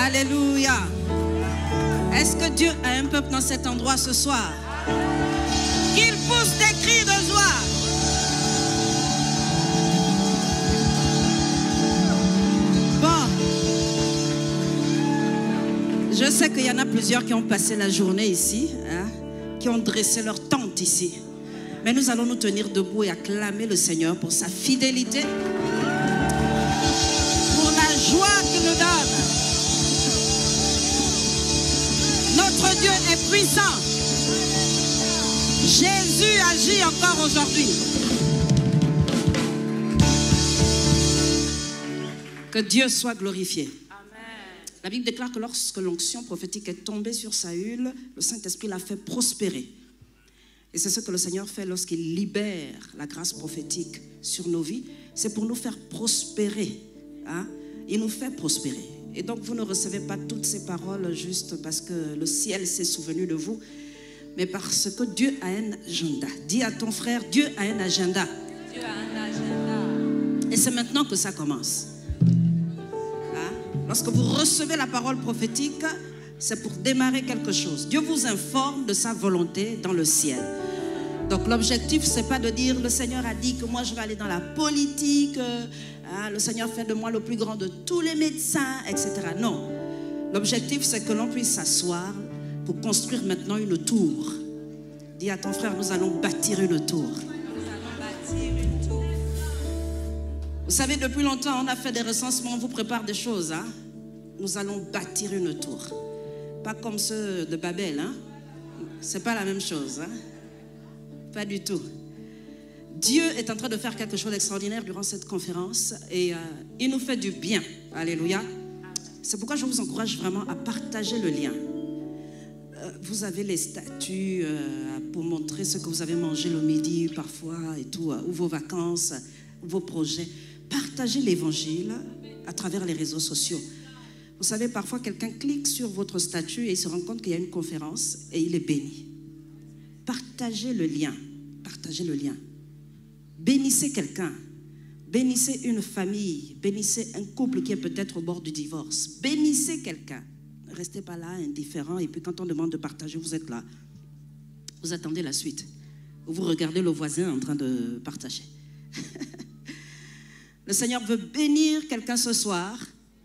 Alléluia. Est-ce que Dieu a un peuple dans cet endroit ce soir? Qu'il pousse des cris de joie. Bon. Je sais qu'il y en a plusieurs qui ont passé la journée ici, hein, qui ont dressé leur tente ici. Mais nous allons nous tenir debout et acclamer le Seigneur pour sa fidélité, pour la joie qu'il nous donne. Notre Dieu est puissant. Jésus agit encore aujourd'hui. Que Dieu soit glorifié. La Bible déclare que lorsque l'onction prophétique est tombée sur Saül, le Saint-Esprit l'a fait prospérer. Et c'est ce que le Seigneur fait lorsqu'il libère la grâce prophétique sur nos vies. C'est pour nous faire prospérer. Hein? Il nous fait prospérer. Et donc vous ne recevez pas toutes ces paroles juste parce que le ciel s'est souvenu de vous, mais parce que Dieu a un agenda. Dis à ton frère, Dieu a un agenda. Dieu a un agenda. Et c'est maintenant que ça commence. Lorsque vous recevez la parole prophétique, c'est pour démarrer quelque chose. Dieu vous informe de sa volonté dans le ciel. Donc l'objectif, ce n'est pas de dire, le Seigneur a dit que moi je vais aller dans la politique, le Seigneur fait de moi le plus grand de tous les médecins, etc. Non. L'objectif, c'est que l'on puisse s'asseoir pour construire maintenant une tour. Dis à ton frère, nous allons bâtir une tour. Vous savez, depuis longtemps, on a fait des recensements, on vous prépare des choses. Hein? Nous allons bâtir une tour. Pas comme ceux de Babel. Hein? Ce n'est pas la même chose. Hein? Pas du tout. Dieu est en train de faire quelque chose d'extraordinaire durant cette conférence. Et il nous fait du bien. Alléluia. C'est pourquoi je vous encourage vraiment à partager le lien. Vous avez les statuts pour montrer ce que vous avez mangé le midi parfois et tout, ou vos vacances, vos projets. Partagez l'évangile à travers les réseaux sociaux. Vous savez, parfois quelqu'un clique sur votre statut et il se rend compte qu'il y a une conférence et il est béni. Partagez le lien. Partagez le lien. Bénissez quelqu'un. Bénissez une famille. Bénissez un couple qui est peut-être au bord du divorce. Bénissez quelqu'un. Ne restez pas là, indifférent. Et puis quand on demande de partager, vous êtes là. Vous attendez la suite. Vous regardez le voisin en train de partager. Le Seigneur veut bénir quelqu'un ce soir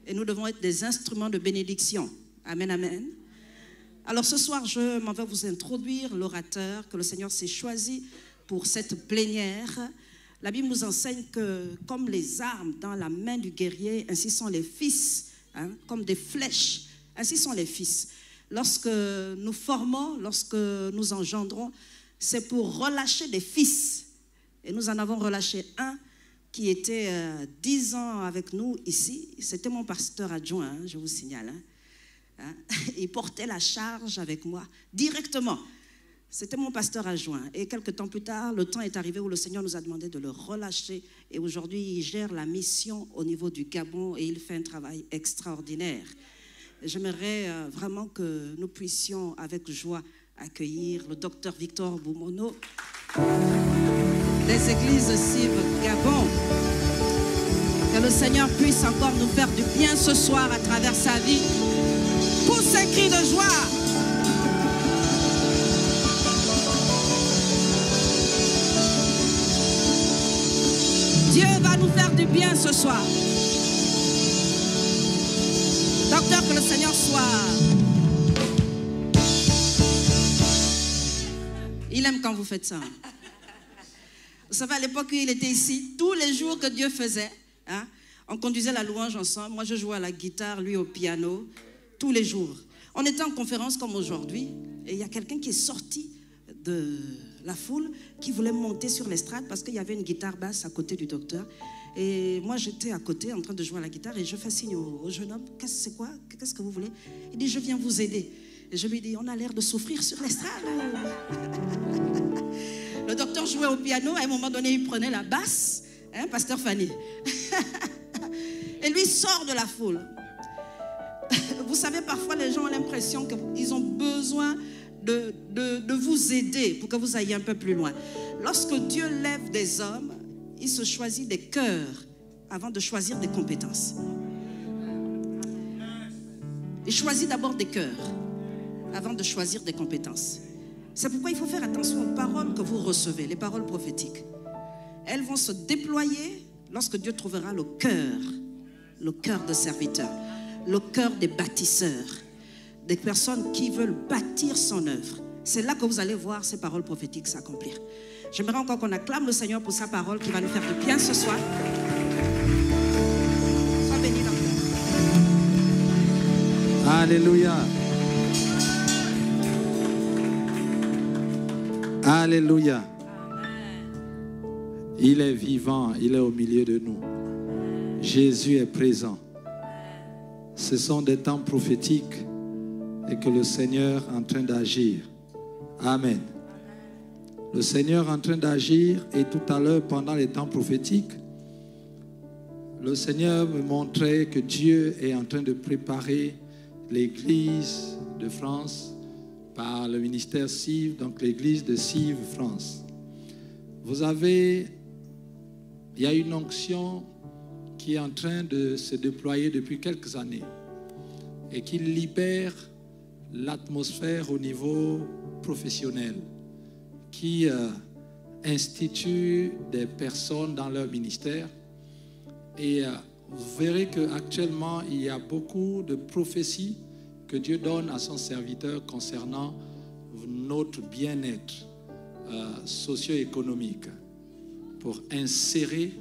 et nous devons être des instruments de bénédiction. Amen, amen. Alors ce soir, je m'en vais vous introduire l'orateur que le Seigneur s'est choisi pour cette plénière. La Bible nous enseigne que comme les armes dans la main du guerrier, ainsi sont les fils, hein, comme des flèches, ainsi sont les fils. Lorsque nous formons, lorsque nous engendrons, c'est pour relâcher des fils. Et nous en avons relâché un qui était 10 ans avec nous ici. C'était mon pasteur adjoint, hein, je vous signale. Hein. Il portait la charge avec moi directement. C'était mon pasteur adjoint. Et quelques temps plus tard, le temps est arrivé où le Seigneur nous a demandé de le relâcher. Et aujourd'hui, il gère la mission au niveau du Gabon et il fait un travail extraordinaire. J'aimerais vraiment que nous puissions avec joie accueillir le docteur Victor Boumono des églises cibles Gabon. Que le Seigneur puisse encore nous faire du bien ce soir à travers sa vie. Pousse un cri de joie. Dieu va nous faire du bien ce soir. Docteur, que le Seigneur soit. Il aime quand vous faites ça. Vous savez, à l'époque où il était ici, tous les jours que Dieu faisait, hein, on conduisait la louange ensemble. Moi, je jouais à la guitare, lui au piano, tous les jours. On était en conférence comme aujourd'hui, et il y a quelqu'un qui est sorti de la foule, qui voulait monter sur l'estrade parce qu'il y avait une guitare basse à côté du docteur. Et moi, j'étais à côté en train de jouer à la guitare et je fais signe au jeune homme. C'est quoi? Qu'est-ce que vous voulez? Il dit, je viens vous aider. Et je lui dis, on a l'air de souffrir sur l'estrade. Le docteur jouait au piano. À un moment donné, il prenait la basse. Hein, pasteur Fanny. Et lui sort de la foule. Vous savez, parfois, les gens ont l'impression qu'ils ont besoin de vous aider pour que vous ayez un peu plus loin. Lorsque Dieu lève des hommes, il se choisit des cœurs avant de choisir des compétences. Il choisit d'abord des cœurs avant de choisir des compétences. C'est pourquoi il faut faire attention aux paroles que vous recevez, les paroles prophétiques. Elles vont se déployer lorsque Dieu trouvera le cœur de serviteurs, le cœur des bâtisseurs, des personnes qui veulent bâtir son œuvre. C'est là que vous allez voir ces paroles prophétiques s'accomplir. J'aimerais encore qu'on acclame le Seigneur pour sa parole qui va nous faire du bien ce soir. Sois béni dans le cœur. Alléluia. Alléluia. Il est vivant, il est au milieu de nous. Jésus est présent. Ce sont des temps prophétiques et que le Seigneur est en train d'agir. Amen. Le Seigneur est en train d'agir et tout à l'heure, pendant les temps prophétiques, le Seigneur me montrait que Dieu est en train de préparer l'Église de France par le ministère CIV, donc l'Église de CIV France. Il y a une onction qui est en train de se déployer depuis quelques années et qui libère l'atmosphère au niveau professionnel, qui institue des personnes dans leur ministère. Et vous verrez qu'actuellement, il y a beaucoup de prophéties que Dieu donne à son serviteur concernant notre bien-être socio-économique pour insérer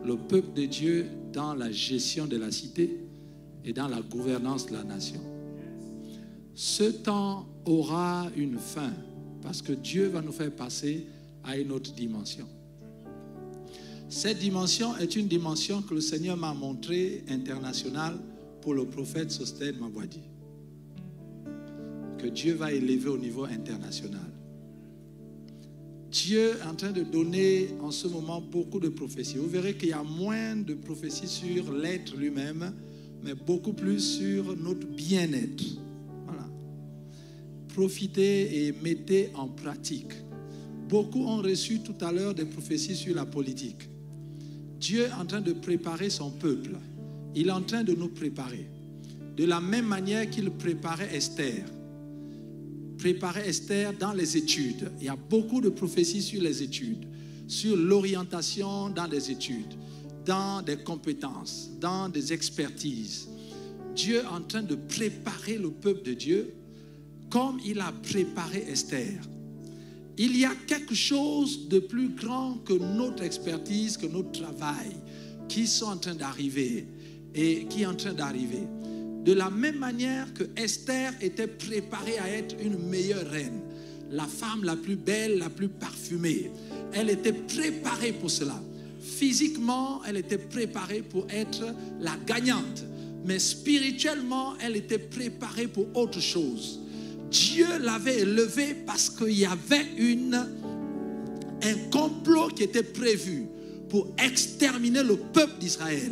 le peuple de Dieu dans la gestion de la cité et dans la gouvernance de la nation. Ce temps aura une fin parce que Dieu va nous faire passer à une autre dimension. Cette dimension est une dimension que le Seigneur m'a montrée internationale pour le prophète Sostène Mabwadi, que Dieu va élever au niveau international. Dieu est en train de donner en ce moment beaucoup de prophéties. Vous verrez qu'il y a moins de prophéties sur l'être lui-même, mais beaucoup plus sur notre bien-être. Voilà. Profitez et mettez en pratique. Beaucoup ont reçu tout à l'heure des prophéties sur la politique. Dieu est en train de préparer son peuple. Il est en train de nous préparer. De la même manière qu'il préparait Esther. Préparer Esther dans les études. Il y a beaucoup de prophéties sur les études, sur l'orientation dans les études, dans des compétences, dans des expertises. Dieu est en train de préparer le peuple de Dieu comme il a préparé Esther. Il y a quelque chose de plus grand que notre expertise, que notre travail, qui sont en train d'arriver et qui est en train d'arriver. De la même manière que Esther était préparée à être une meilleure reine, la femme la plus belle, la plus parfumée, elle était préparée pour cela. Physiquement, elle était préparée pour être la gagnante, mais spirituellement, elle était préparée pour autre chose. Dieu l'avait élevée parce qu'il y avait un complot qui était prévu pour exterminer le peuple d'Israël.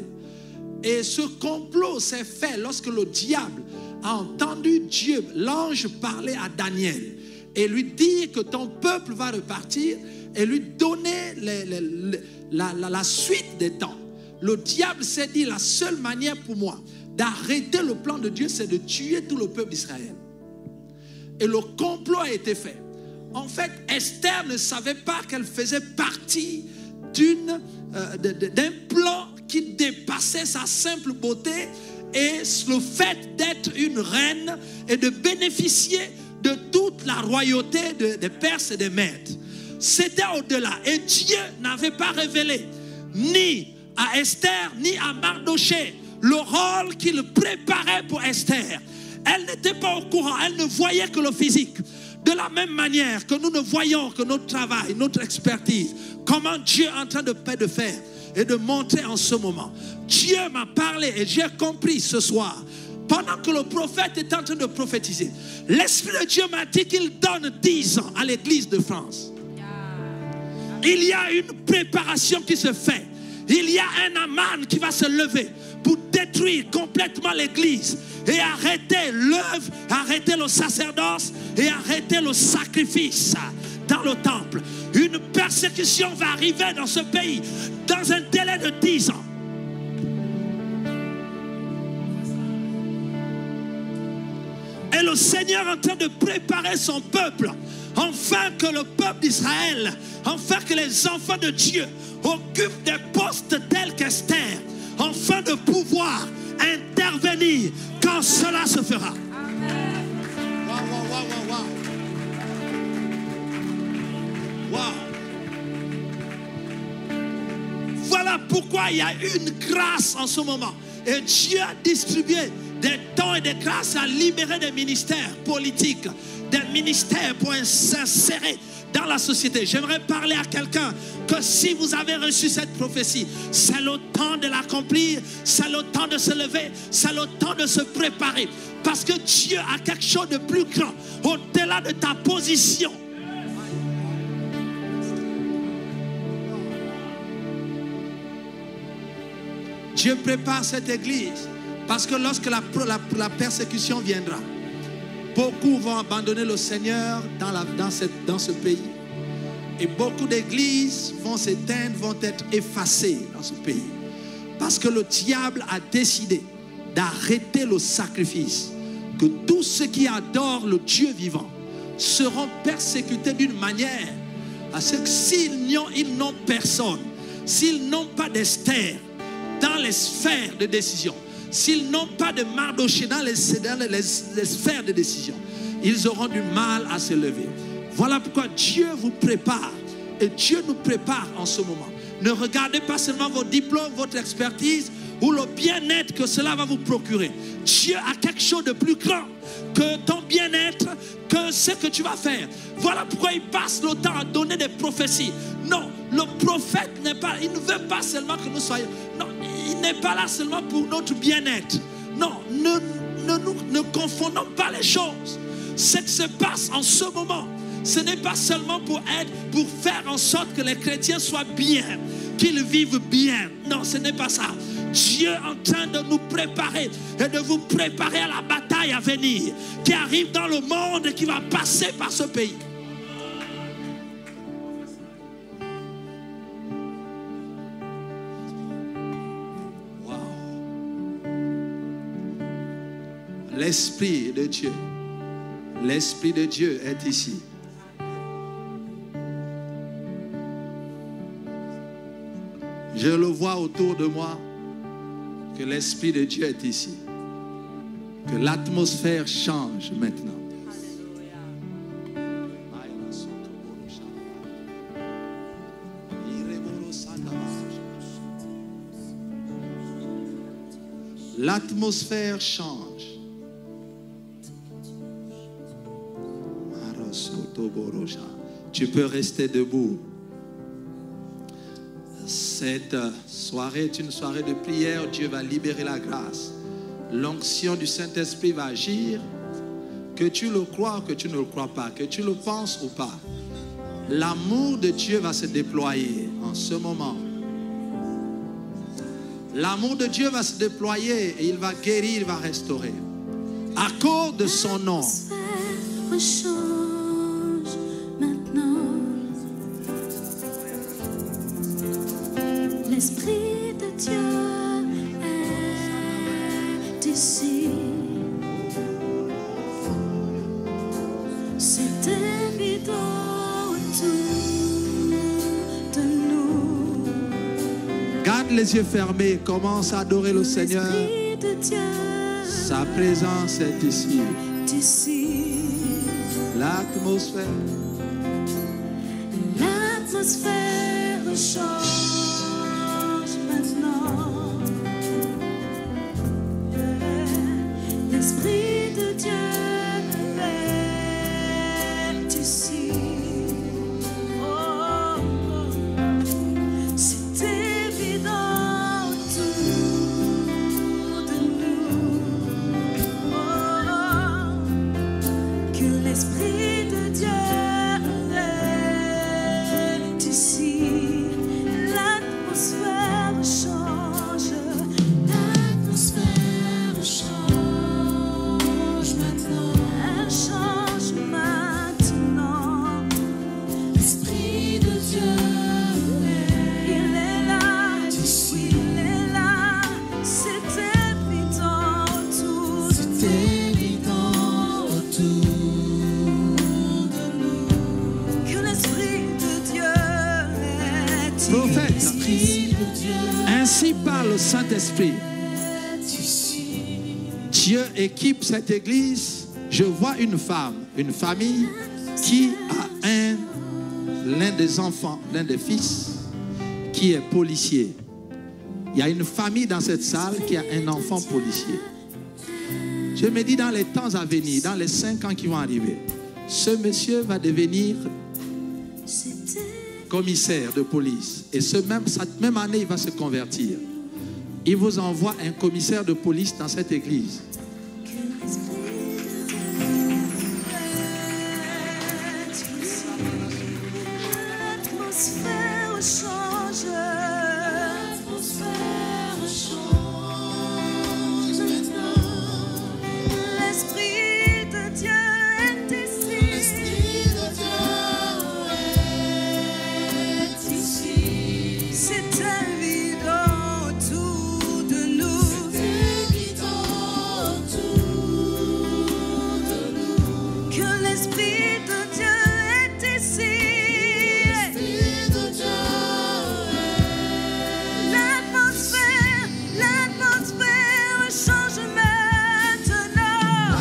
Et ce complot s'est fait lorsque le diable a entendu Dieu, l'ange, parler à Daniel et lui dire que ton peuple va repartir et lui donner la suite des temps. Le diable s'est dit, la seule manière pour moi d'arrêter le plan de Dieu, c'est de tuer tout le peuple d'Israël. Et le complot a été fait. En fait, Esther ne savait pas qu'elle faisait partie d'un plan qui dépassait sa simple beauté et le fait d'être une reine et de bénéficier de toute la royauté des Perses et des Mèdes. C'était au-delà. Et Dieu n'avait pas révélé ni à Esther ni à Mardoché le rôle qu'il préparait pour Esther. Elle n'était pas au courant, elle ne voyait que le physique. De la même manière que nous ne voyons que notre travail, notre expertise, comment Dieu est en train de faire et de montrer en ce moment. Dieu m'a parlé et j'ai compris ce soir, pendant que le prophète est en train de prophétiser, l'Esprit de Dieu m'a dit qu'il donne 10 ans à l'Église de France. Il y a une préparation qui se fait. Il y a un Aman qui va se lever pour détruire complètement l'Église et arrêter l'œuvre, arrêter le sacerdoce et arrêter le sacrifice dans le temple. Une persécution va arriver dans ce pays dans un délai de 10 ans. le Seigneur est en train de préparer son peuple, afin que le peuple d'Israël, afin que les enfants de Dieu occupent des postes tels qu'Esther, afin de pouvoir intervenir quand cela se fera. Voilà pourquoi il y a une grâce en ce moment. Et Dieu a distribué des dons et des grâces à libérer des ministères politiques, des ministères pour s'insérer dans la société. J'aimerais parler à quelqu'un que si vous avez reçu cette prophétie, c'est le temps de l'accomplir, c'est le temps de se lever, c'est le temps de se préparer. Parce que Dieu a quelque chose de plus grand au-delà de ta position. Dieu prépare cette église parce que lorsque la persécution viendra, beaucoup vont abandonner le Seigneur dans ce pays. Et beaucoup d'églises vont s'éteindre, vont être effacées dans ce pays. Parce que le diable a décidé d'arrêter le sacrifice. Que tous ceux qui adorent le Dieu vivant seront persécutés d'une manière à ce que s'ils n'ont personne, s'ils n'ont pas d'Esther dans les sphères de décision, s'ils n'ont pas de Mardoché dans les sphères de décision, ils auront du mal à se lever. Voilà pourquoi Dieu vous prépare et Dieu nous prépare en ce moment. Ne regardez pas seulement vos diplômes, votre expertise ou le bien-être que cela va vous procurer. Dieu a quelque chose de plus grand que ton bien-être, que ce que tu vas faire. Voilà pourquoi il passe le temps à donner des prophéties. Non, le prophète il ne veut pas seulement que nous soyons. Non, il n'est pas là seulement pour notre bien-être. Non, ne confondons pas les choses. Ce qui se passe en ce moment, ce n'est pas seulement pour faire en sorte que les chrétiens soient bien, qu'ils vivent bien. Non, ce n'est pas ça. Dieu est en train de nous préparer et de vous préparer à la bataille à venir qui arrive dans le monde et qui va passer par ce pays. Wow. L'Esprit de Dieu. L'Esprit de Dieu est ici. Je le vois autour de moi, que l'Esprit de Dieu est ici. Que l'atmosphère change maintenant. L'atmosphère change. Tu peux rester debout. Cette soirée est une soirée de prière. Dieu va libérer la grâce. L'onction du Saint-Esprit va agir. Que tu le crois ou que tu ne le crois pas, que tu le penses ou pas, l'amour de Dieu va se déployer en ce moment. L'amour de Dieu va se déployer et il va guérir, il va restaurer. À cause de son nom. L'Esprit de Dieu est ici. C'est évident autour de nous. Garde les yeux fermés, commence à adorer le Seigneur. De Dieu sa présence est ici. L'atmosphère change maintenant. L'Esprit de Dieu est ici. Oh, c'est évident autour de nous. Oh, que l'Esprit de Dieu Ainsi parle le Saint-Esprit. Dieu équipe cette église. Je vois une femme, une famille qui a l'un des enfants, l'un des fils qui est policier. Il y a une famille dans cette salle qui a un enfant policier. Je me dis dans les temps à venir, dans les 5 ans qui vont arriver, ce monsieur va devenir commissaire de police. Et cette même année, il va se convertir. Il vous envoie un commissaire de police dans cette église. L'atmosphère change. L'atmosphère change maintenant. L'Esprit de Dieu est ici. L'Esprit de Dieu est ici. C'est évident autour de nous. C'est évident autour de nous. Que l'Esprit de Dieu est ici. L'atmosphère change maintenant.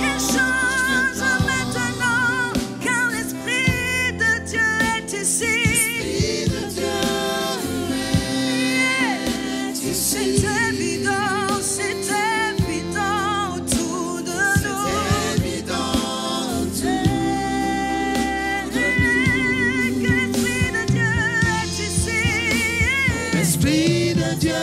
Elle change maintenant, car l'Esprit de Dieu est ici. C'est évident autour de nous. Esprit de Dieu.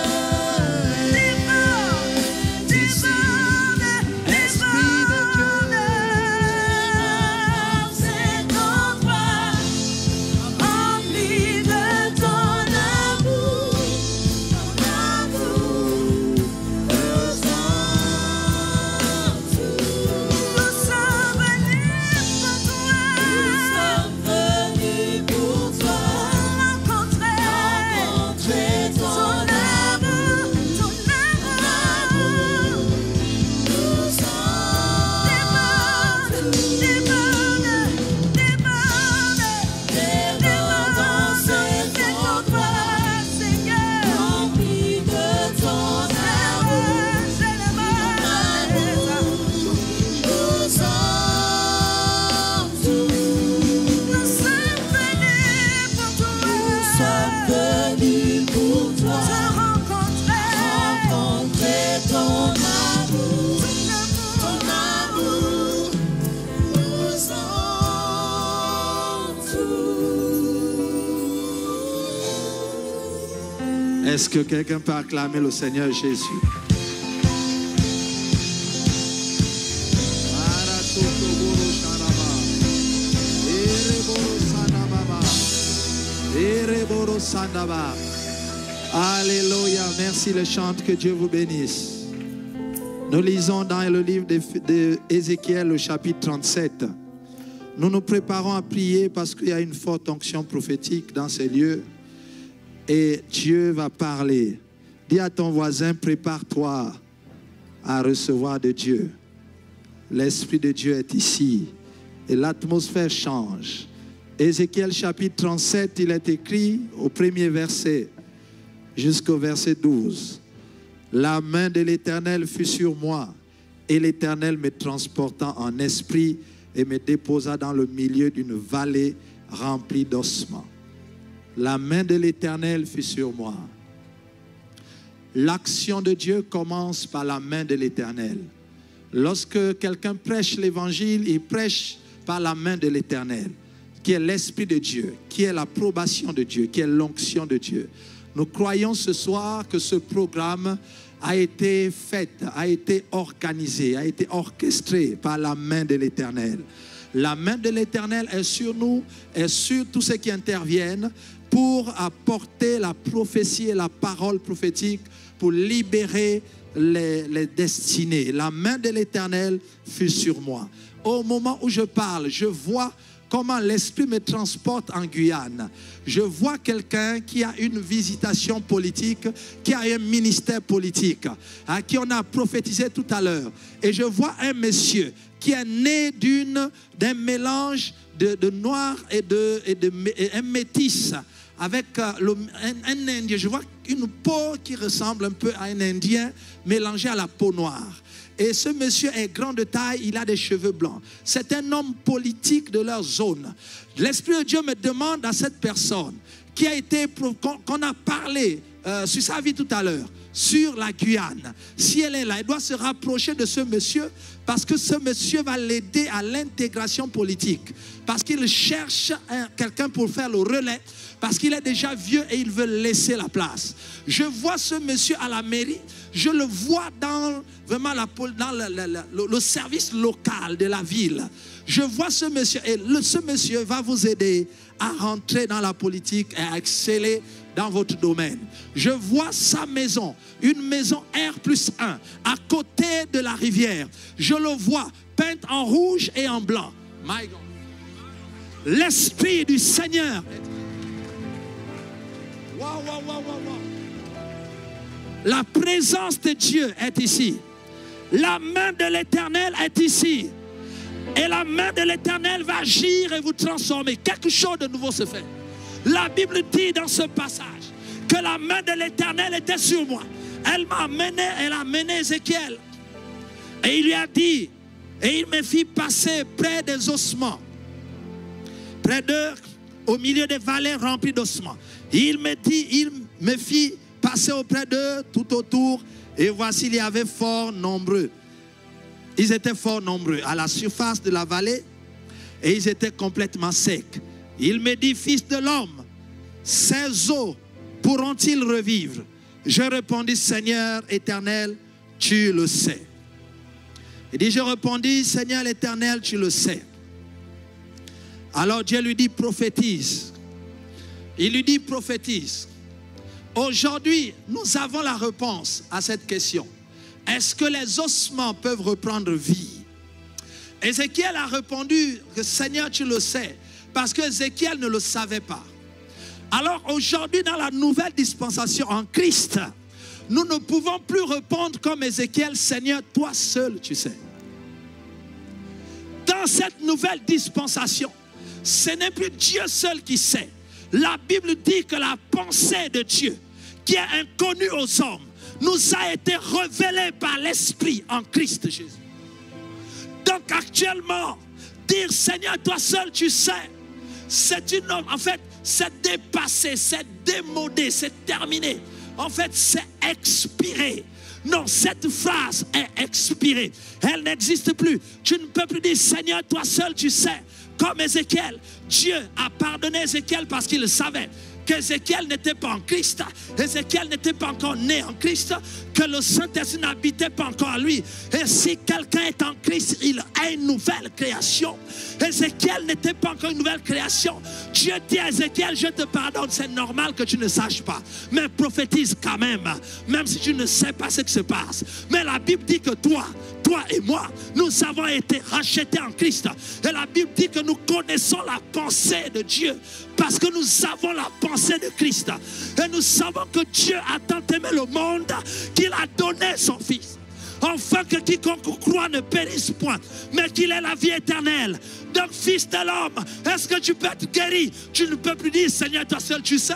Est-ce que quelqu'un peut acclamer le Seigneur Jésus? Alléluia, merci le chant, que Dieu vous bénisse. Nous lisons dans le livre d'Ézéchiel, le chapitre 37. Nous nous préparons à prier parce qu'il y a une forte onction prophétique dans ces lieux. Et Dieu va parler. Dis à ton voisin, prépare-toi à recevoir de Dieu. L'Esprit de Dieu est ici. Et l'atmosphère change. Ézéchiel chapitre 37, il est écrit au premier verset jusqu'au verset 12. La main de l'Éternel fut sur moi, et l'Éternel me transporta en esprit et me déposa dans le milieu d'une vallée remplie d'ossements. La main de l'Éternel fut sur moi. L'action de Dieu commence par la main de l'Éternel. Lorsque quelqu'un prêche l'Évangile, il prêche par la main de l'Éternel, qui est l'Esprit de Dieu, qui est l'approbation de Dieu, qui est l'onction de Dieu. Nous croyons ce soir que ce programme a été fait, a été organisé, a été orchestré par la main de l'Éternel. La main de l'Éternel est sur nous, est sur tous ceux qui interviennent pour apporter la prophétie et la parole prophétique, pour libérer les destinées. La main de l'Éternel fut sur moi. Au moment où je parle, je vois comment l'Esprit me transporte en Guyane. Je vois quelqu'un qui a une visitation politique, qui a un ministère politique, à qui on a prophétisé tout à l'heure. Et je vois un monsieur qui est né d'un mélange de noir et un métis avec un Indien. Je vois une peau qui ressemble un peu à un Indien mélangée à la peau noire. Et ce monsieur est grand de taille, il a des cheveux blancs. C'est un homme politique de leur zone. L'Esprit de Dieu me demande à cette personne qu'on a parlé sur sa vie tout à l'heure, sur la Guyane. Si elle est là, elle doit se rapprocher de ce monsieur parce que ce monsieur va l'aider à l'intégration politique. Parce qu'il cherche quelqu'un pour faire le relais, parce qu'il est déjà vieux et il veut laisser la place. Je vois ce monsieur à la mairie, je le vois dans vraiment le service local de la ville. Je vois ce monsieur et ce monsieur va vous aider à rentrer dans la politique et à exceller dans votre domaine. Je vois sa maison, une maison R+1, à côté de la rivière. Je le vois peinte en rouge et en blanc. My God. L'Esprit du Seigneur. Wow, wow, wow, wow, wow. La présence de Dieu est ici. La main de l'Éternel est ici. Et la main de l'Éternel va agir et vous transformer. Quelque chose de nouveau se fait. La Bible dit dans ce passage que la main de l'Éternel était sur moi. Elle a mené Ézéchiel. Et il lui a dit, et il me fit passer près des ossements. Près d'eux, au milieu des vallées remplies d'ossements. Il me fit passer auprès d'eux tout autour. Et voici, il y avait fort nombreux. Ils étaient fort nombreux à la surface de la vallée. Et ils étaient complètement secs. Il me dit, fils de l'homme, ces eaux pourront-ils revivre? Je répondis, Seigneur éternel, tu le sais. Il dit, je répondis, Seigneur éternel, tu le sais. Alors Dieu lui dit, prophétise. Il lui dit, prophétise. Aujourd'hui, nous avons la réponse à cette question. Est-ce que les ossements peuvent reprendre vie? Ézéchiel a répondu que Seigneur, tu le sais. Parce que Ézéchiel ne le savait pas. Alors aujourd'hui, dans la nouvelle dispensation en Christ, nous ne pouvons plus répondre comme Ézéchiel, Seigneur, toi seul tu sais. Dans cette nouvelle dispensation, ce n'est plus Dieu seul qui sait. La Bible dit que la pensée de Dieu, qui est inconnue aux hommes, nous a été révélée par l'Esprit en Christ Jésus. Donc actuellement, dire Seigneur, toi seul tu sais, c'est une en fait, c'est dépassé, c'est démodé, c'est terminé. En fait, c'est expiré. Non, cette phrase est expirée. Elle n'existe plus. Tu ne peux plus dire Seigneur, toi seul tu sais. Comme Ézéchiel, Dieu a pardonné Ézéchiel parce qu'il savait qu'Ézéchiel n'était pas en Christ. Ézéchiel n'était pas encore né en Christ, que le Saint-Esprit n'habitait pas encore en lui. Et si quelqu'un est en Christ, il a une nouvelle création. Ézéchiel n'était pas encore une nouvelle création. Dieu dit à Ézéchiel, je te pardonne, c'est normal que tu ne saches pas. Mais prophétise quand même si tu ne sais pas ce qui se passe. Mais la Bible dit que toi et moi, nous avons été rachetés en Christ. Et la Bible dit que nous connaissons la pensée de Dieu parce que nous avons la pensée de Christ. Et nous savons que Dieu a tant aimé le monde qu'il a donné son Fils. Afin que quiconque croit ne périsse point, mais qu'il ait la vie éternelle. Donc, fils de l'homme, est-ce que tu peux être guéri? Tu ne peux plus dire, Seigneur, toi seul tu sais.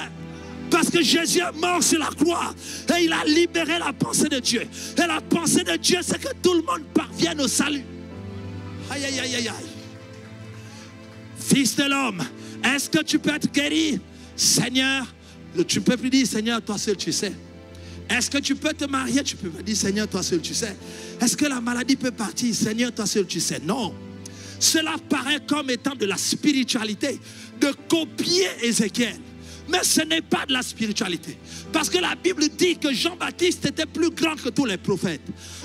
Parce que Jésus est mort sur la croix et il a libéré la pensée de Dieu. Et la pensée de Dieu, c'est que tout le monde parvienne au salut. Aïe, aïe, aïe, aïe, aïe. Fils de l'homme, est-ce que tu peux être guéri? Seigneur, tu ne peux plus dire, Seigneur, toi seul tu sais. Est-ce que tu peux te marier? Tu peux pas dire, Seigneur, toi seul tu sais. Est-ce que la maladie peut partir? Seigneur, toi seul tu sais. Non. Cela paraît comme étant de la spiritualité, de copier Ézéchiel. Mais ce n'est pas de la spiritualité. Parce que la Bible dit que Jean-Baptiste était plus grand que tous les prophètes.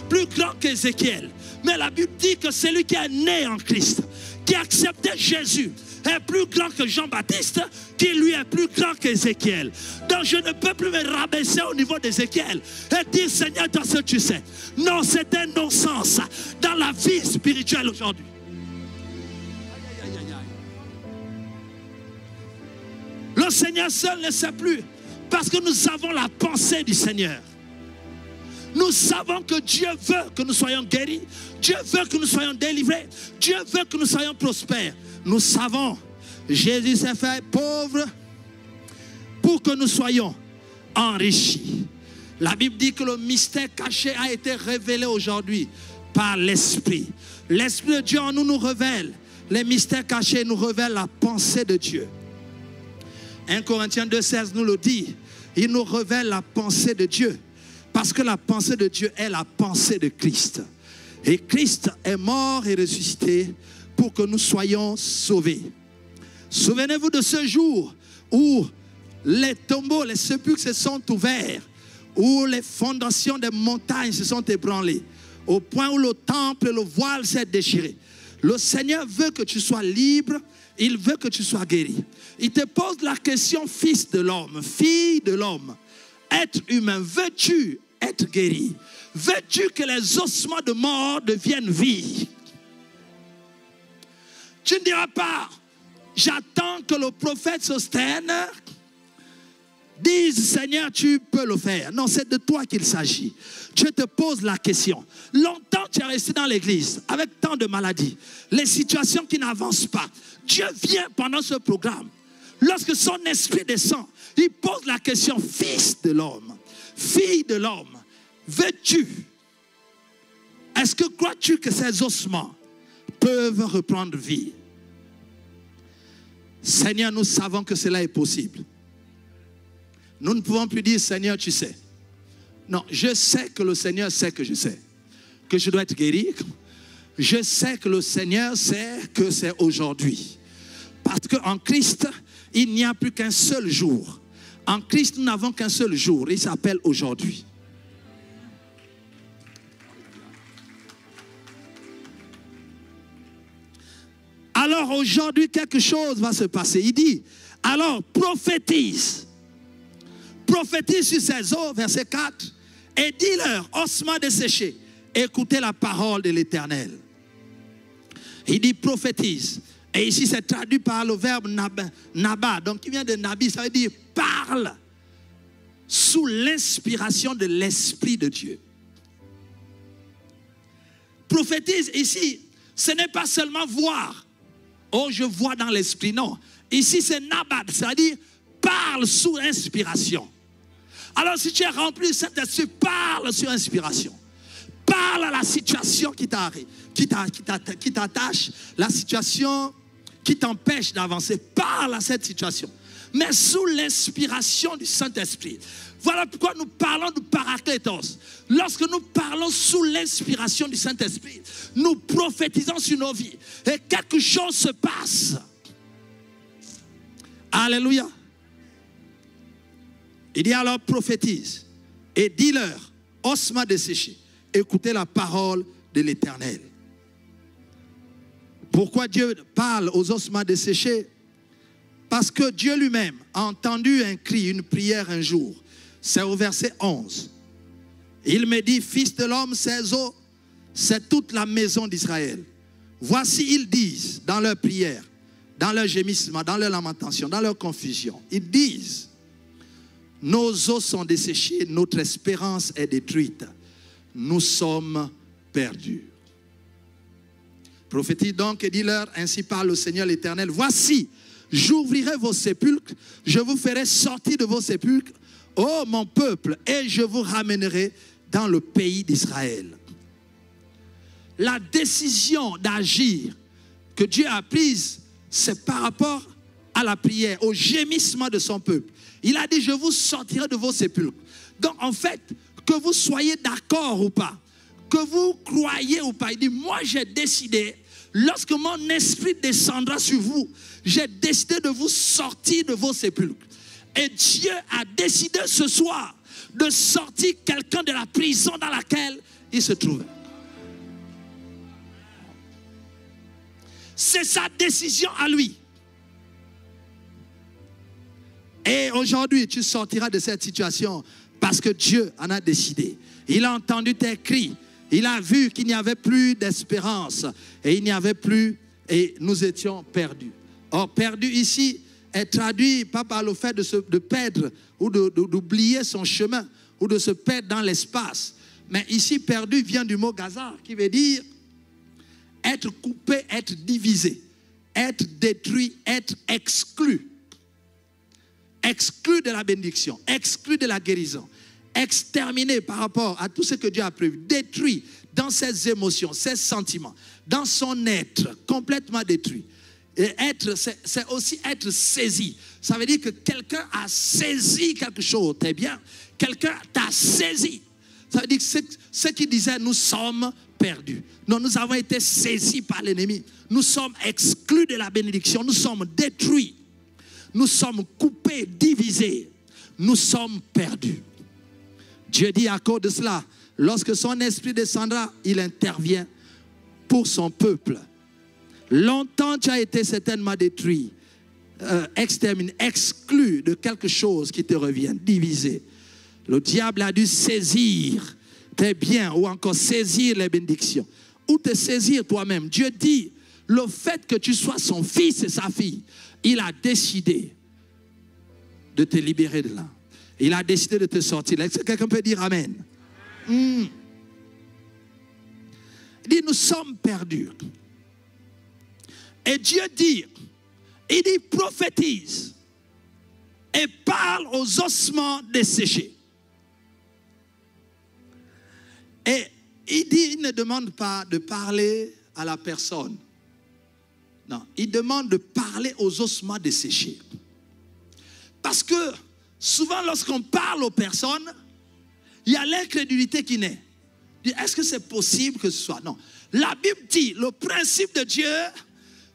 Plus grand qu'Ézéchiel. Mais la Bible dit que celui qui est né en Christ, qui a accepté Jésus, est plus grand que Jean-Baptiste, qui lui est plus grand qu'Ézéchiel. Donc je ne peux plus me rabaisser au niveau d'Ézéchiel et dire Seigneur, toi seul tu sais. Non, c'est un non-sens dans la vie spirituelle aujourd'hui. Le Seigneur seul ne sait plus parce que nous avons la pensée du Seigneur. Nous savons que Dieu veut que nous soyons guéris. Dieu veut que nous soyons délivrés. Dieu veut que nous soyons prospères. Nous savons, Jésus s'est fait pauvre pour que nous soyons enrichis. La Bible dit que le mystère caché a été révélé aujourd'hui par l'Esprit. L'Esprit de Dieu en nous nous révèle. Les mystères cachés nous révèlent la pensée de Dieu. 1 Corinthiens 2,16 nous le dit. Il nous révèle la pensée de Dieu. Parce que la pensée de Dieu est la pensée de Christ. Et Christ est mort et ressuscité pour que nous soyons sauvés. Souvenez-vous de ce jour où les tombeaux, les sépulcres se sont ouverts, où les fondations des montagnes se sont ébranlées, au point où le temple et le voile s'est déchiré. Le Seigneur veut que tu sois libre, il veut que tu sois guéri. Il te pose la question, fils de l'homme, fille de l'homme, être humain, veux-tu être guéri? Veux-tu que les ossements de mort deviennent vie? Tu ne diras pas, j'attends que le prophète Sostène dise, Seigneur, tu peux le faire. Non, c'est de toi qu'il s'agit. Dieu te pose la question. Longtemps, tu es resté dans l'église avec tant de maladies, les situations qui n'avancent pas. Dieu vient pendant ce programme. Lorsque son esprit descend, il pose la question, fils de l'homme, fille de l'homme, veux-tu? Est-ce que crois-tu que ces ossements peuvent reprendre vie? Seigneur, nous savons que cela est possible. Nous ne pouvons plus dire, Seigneur, tu sais. Non, je sais que le Seigneur sait que je sais. Que je dois être guéri. Je sais que le Seigneur sait que c'est aujourd'hui. Parce qu'en Christ, il n'y a plus qu'un seul jour. En Christ, nous n'avons qu'un seul jour. Il s'appelle aujourd'hui. Alors aujourd'hui, quelque chose va se passer. Il dit, alors prophétise. Prophétise sur ces eaux, verset 4, et dis-leur, ossements desséchés, écoutez la parole de l'Éternel. Il dit prophétise. Et ici, c'est traduit par le verbe naba. Donc, qui vient de nabi, ça veut dire parle sous l'inspiration de l'Esprit de Dieu. Prophétise ici, ce n'est pas seulement voir. Oh, je vois dans l'esprit. Non. Ici, c'est nabad, c'est-à-dire parle sous inspiration. Alors, si tu es rempli de Saint-Esprit, parle sur inspiration. Parle à la situation qui t'attache, la situation qui t'empêche d'avancer. Parle à cette situation. Mais sous l'inspiration du Saint-Esprit. Voilà pourquoi nous parlons de Parakletos. Lorsque nous parlons sous l'inspiration du Saint-Esprit, nous prophétisons sur nos vies. Et quelque chose se passe. Alléluia. Il dit alors prophétise et dis-leur, ossements desséchés, écoutez la parole de l'Éternel. Pourquoi Dieu parle aux ossements desséchés? Parce que Dieu lui-même a entendu un cri, une prière un jour. C'est au verset 11. Il me dit, fils de l'homme, ces eaux, c'est toute la maison d'Israël. Voici, ils disent dans leur prière, dans leur gémissement, dans leur lamentation, dans leur confusion, ils disent, nos eaux sont desséchées, notre espérance est détruite. Nous sommes perdus. Prophétise donc et dis-leur, ainsi parle le Seigneur l'Éternel. Voici, j'ouvrirai vos sépulcres, je vous ferai sortir de vos sépulcres, ô mon peuple, et je vous ramènerai dans le pays d'Israël. La décision d'agir que Dieu a prise, c'est par rapport à la prière, au gémissement de son peuple. Il a dit, je vous sortirai de vos sépulcres. Donc en fait, que vous soyez d'accord ou pas, que vous croyez ou pas, il dit, moi j'ai décidé, lorsque mon esprit descendra sur vous, j'ai décidé de vous sortir de vos sépulcres. Et Dieu a décidé ce soir de sortir quelqu'un de la prison dans laquelle il se trouvait. C'est sa décision à lui. Et aujourd'hui, tu sortiras de cette situation parce que Dieu en a décidé. Il a entendu tes cris. Il a vu qu'il n'y avait plus d'espérance. Et il n'y avait plus, et nous étions perdus. Or, perdu ici est traduit pas par le fait de perdre ou d'oublier son chemin ou de se perdre dans l'espace. Mais ici, perdu vient du mot gazar qui veut dire être coupé, être divisé, être détruit, être exclu. Exclu de la bénédiction, exclu de la guérison, exterminé par rapport à tout ce que Dieu a prévu, détruit dans ses émotions, ses sentiments, dans son être, complètement détruit. Et être, c'est aussi être saisi. Ça veut dire que quelqu'un a saisi quelque chose, très bien. Quelqu'un t'a saisi. Ça veut dire que ce qui disait nous sommes perdus. Non, nous avons été saisis par l'ennemi. Nous sommes exclus de la bénédiction. Nous sommes détruits. Nous sommes coupés, divisés. Nous sommes perdus. Dieu dit à cause de cela, lorsque son esprit descendra, il intervient pour son peuple. Longtemps tu as été certainement détruit, exterminé, exclu de quelque chose qui te revient, divisé. Le diable a dû saisir tes biens ou encore saisir les bénédictions. Ou te saisir toi-même. Dieu dit, le fait que tu sois son fils et sa fille, il a décidé de te libérer de là. Il a décidé de te sortir. Est-ce que quelqu'un peut dire Amen? Il dit, nous sommes perdus. Et Dieu dit, il dit, prophétise et parle aux ossements desséchés. Et il dit, il ne demande pas de parler à la personne. Non, il demande de parler aux ossements desséchés. Parce que souvent lorsqu'on parle aux personnes, il y a l'incrédulité qui naît. Est-ce que c'est possible que ce soit? Non. La Bible dit, le principe de Dieu,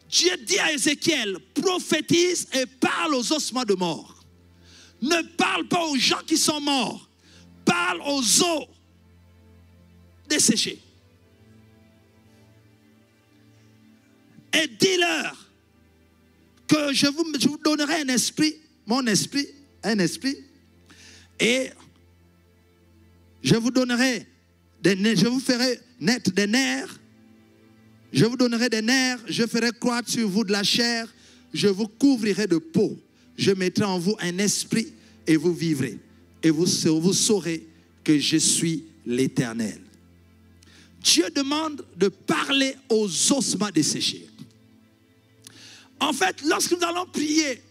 Dieu dit à Ézéchiel, prophétise et parle aux ossements de mort. Ne parle pas aux gens qui sont morts. Parle aux os desséchés. Et dis-leur que je vous donnerai un esprit, mon esprit, un esprit, et je vous donnerai, je vous ferai naître des nerfs, je vous donnerai des nerfs, je ferai croître sur vous de la chair, je vous couvrirai de peau, je mettrai en vous un esprit et vous vivrez, et vous saurez que je suis l'Éternel. Dieu demande de parler aux ossements desséchés. En fait, lorsque nous allons prier,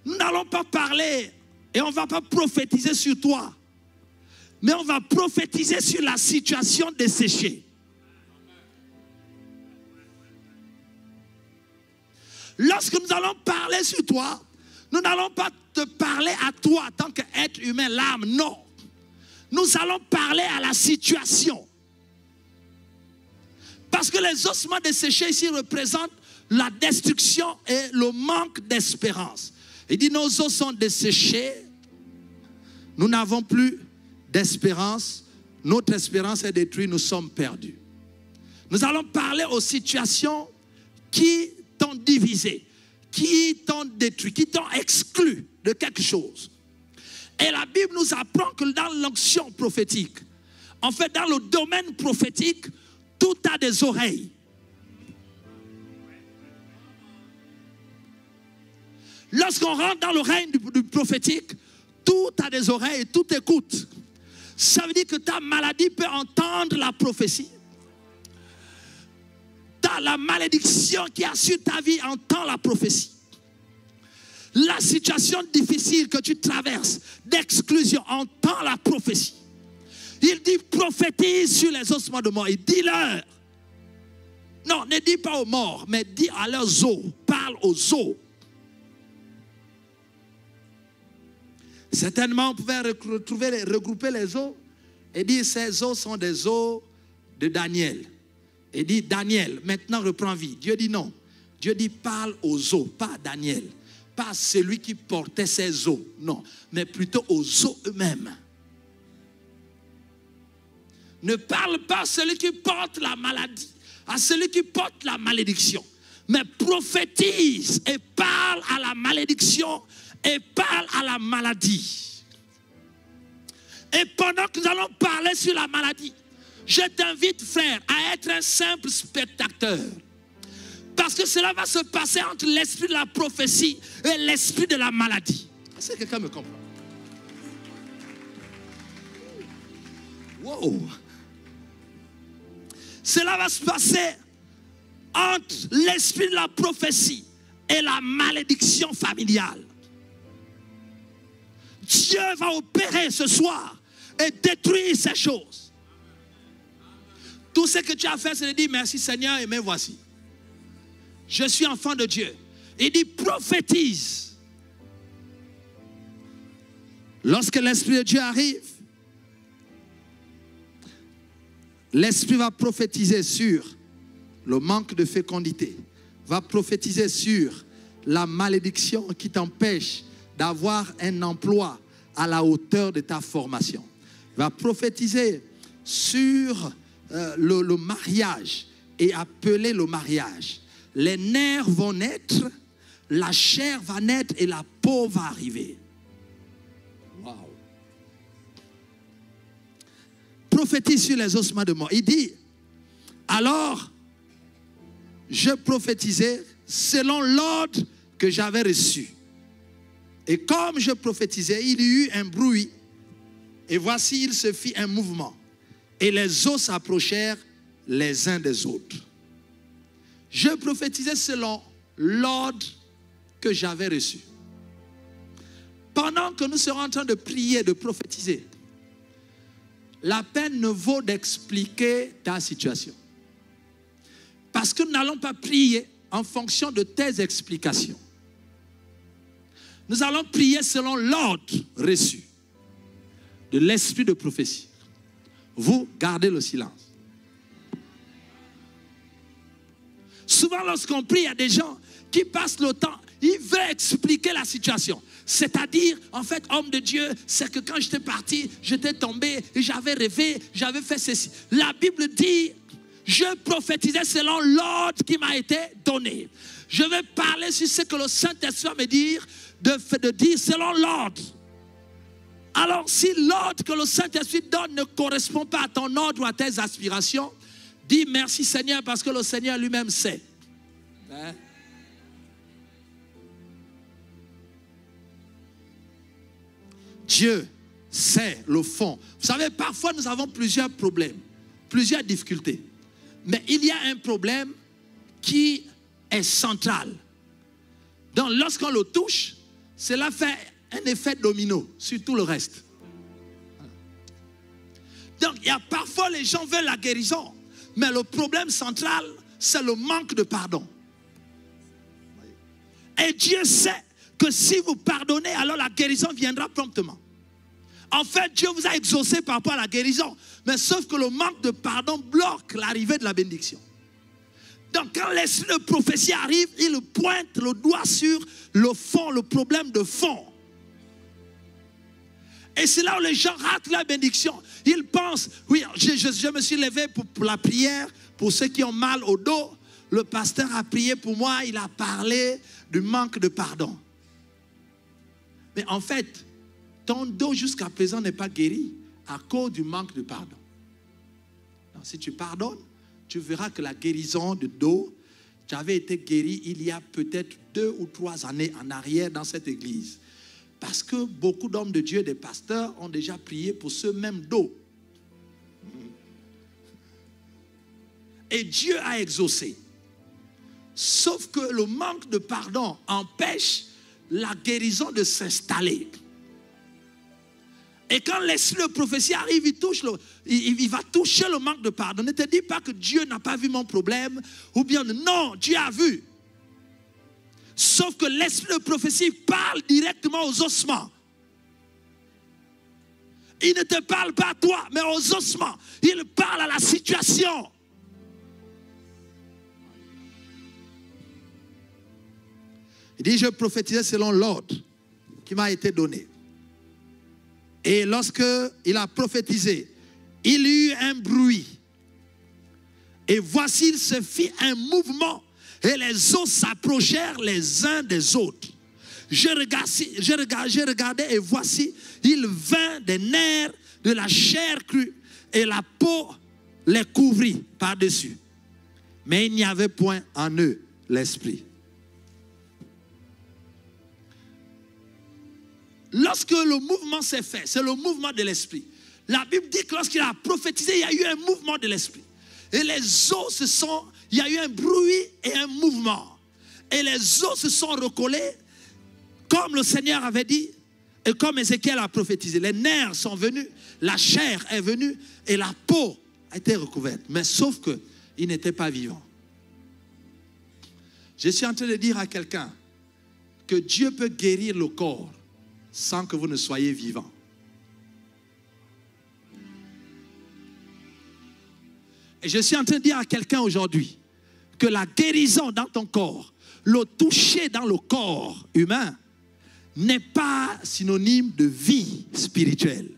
nous n'allons pas parler et on ne va pas prophétiser sur toi, mais on va prophétiser sur la situation desséchée. Lorsque nous allons parler sur toi, nous n'allons pas te parler à toi en tant qu'être humain, l'âme, non. Nous allons parler à la situation. Parce que les ossements desséchés ici représentent la destruction et le manque d'espérance. Il dit, nos os sont desséchés, nous n'avons plus d'espérance, notre espérance est détruite, nous sommes perdus. Nous allons parler aux situations qui t'ont divisé, qui t'ont détruit, qui t'ont exclu de quelque chose. Et la Bible nous apprend que dans l'onction prophétique, en fait dans le domaine prophétique, tout a des oreilles. Lorsqu'on rentre dans le règne du prophétique, tout a des oreilles, tout écoute. Ça veut dire que ta maladie peut entendre la prophétie. La malédiction qui a sur ta vie entend la prophétie. La situation difficile que tu traverses, d'exclusion, entend la prophétie. Il dit prophétise sur les ossements de mort. Il dit leur. Non, ne dis pas aux morts, mais dis à leurs os. Parle aux os. Certainement, on pouvait regrouper les os et dire ces os sont des os de Daniel. Et dit Daniel, maintenant reprends vie. Dieu dit non. Dieu dit parle aux os, pas à Daniel. Pas à celui qui portait ses os, non. Mais plutôt aux os eux-mêmes. Ne parle pas à celui qui porte la maladie, à celui qui porte la malédiction. Mais prophétise et parle à la malédiction et parle à la maladie. Et pendant que nous allons parler sur la maladie, je t'invite, frère, à être un simple spectateur. Parce que cela va se passer entre l'esprit de la prophétie et l'esprit de la maladie. Est-ce que quelqu'un me comprend? Wow! Cela va se passer entre l'esprit de la prophétie et la malédiction familiale. Dieu va opérer ce soir et détruire ces choses. Tout ce que tu as fait, c'est de dire merci Seigneur et me voici. Je suis enfant de Dieu. Il dit prophétise. Lorsque l'Esprit de Dieu arrive, l'Esprit va prophétiser sur le manque de fécondité, va prophétiser sur la malédiction qui t'empêche d'avoir un emploi à la hauteur de ta formation. Il va prophétiser sur le mariage et appeler le mariage. Les nerfs vont naître, la chair va naître et la peau va arriver. Wow. Prophétise sur les ossements de mort. Il dit, alors, je prophétisais selon l'ordre que j'avais reçu. Et comme je prophétisais, il y eut un bruit. Et voici, il se fit un mouvement. Et les os s'approchèrent les uns des autres. Je prophétisais selon l'ordre que j'avais reçu. Pendant que nous serons en train de prier, de prophétiser, la peine ne vaut d'expliquer ta situation. Parce que nous n'allons pas prier en fonction de tes explications. Nous allons prier selon l'ordre reçu de l'esprit de prophétie. Vous gardez le silence. Souvent lorsqu'on prie, il y a des gens qui passent le temps, ils veulent expliquer la situation. C'est-à-dire, en fait, homme de Dieu, c'est que quand j'étais parti, j'étais tombé, et j'avais rêvé, j'avais fait ceci. La Bible dit, je prophétisais selon l'ordre qui m'a été donné. Je vais parler sur ce que le Saint-Esprit va me dire, de dire selon l'ordre. Alors, si l'ordre que le Saint-Esprit donne ne correspond pas à ton ordre ou à tes aspirations, dis merci Seigneur parce que le Seigneur lui-même sait. Hein? Dieu sait le fond. Vous savez, parfois nous avons plusieurs problèmes, plusieurs difficultés. Mais il y a un problème qui est central. Donc, lorsqu'on le touche, cela fait un effet domino sur tout le reste. Donc, il y a parfois les gens veulent la guérison, mais le problème central, c'est le manque de pardon. Et Dieu sait que si vous pardonnez, alors la guérison viendra promptement. En fait, Dieu vous a exaucé par rapport à la guérison, mais sauf que le manque de pardon bloque l'arrivée de la bénédiction. Donc, quand l'esprit de prophétie arrive, il pointe le doigt sur le fond, le problème de fond. Et c'est là où les gens ratent la bénédiction. Ils pensent, oui, je me suis levé pour la prière, pour ceux qui ont mal au dos. Le pasteur a prié pour moi, il a parlé du manque de pardon. Mais en fait, ton dos jusqu'à présent n'est pas guéri à cause du manque de pardon. Donc, si tu pardonnes, tu verras que la guérison de dos, tu avais été guéri il y a peut-être 2 ou 3 années en arrière dans cette église. Parce que beaucoup d'hommes de Dieu, des pasteurs, ont déjà prié pour ce même dos. Et Dieu a exaucé. Sauf que le manque de pardon empêche la guérison de s'installer. Et quand l'esprit de prophétie arrive, il va toucher le manque de pardon. Ne te dis pas que Dieu n'a pas vu mon problème. Ou bien non, Dieu a vu. Sauf que l'esprit de prophétie parle directement aux ossements. Il ne te parle pas à toi, mais aux ossements. Il parle à la situation. Il dit, je prophétisais selon l'ordre qui m'a été donné. Et lorsque il a prophétisé, il y eut un bruit. Et voici, il se fit un mouvement. Et les os s'approchèrent les uns des autres. Je regardais et voici, il vint des nerfs, de la chair crue. Et la peau les couvrit par-dessus. Mais il n'y avait point en eux l'esprit. Lorsque le mouvement s'est fait, c'est le mouvement de l'esprit. La Bible dit que lorsqu'il a prophétisé, il y a eu un mouvement de l'esprit. Et les eaux il y a eu un bruit et un mouvement. Et les eaux se sont recollées, comme le Seigneur avait dit, et comme Ézéchiel a prophétisé. Les nerfs sont venus, la chair est venue, et la peau a été recouverte. Mais sauf qu'il n'était pas vivant. Je suis en train de dire à quelqu'un que Dieu peut guérir le corps sans que vous ne soyez vivant. Et je suis en train de dire à quelqu'un aujourd'hui que la guérison dans ton corps, le toucher dans le corps humain, n'est pas synonyme de vie spirituelle.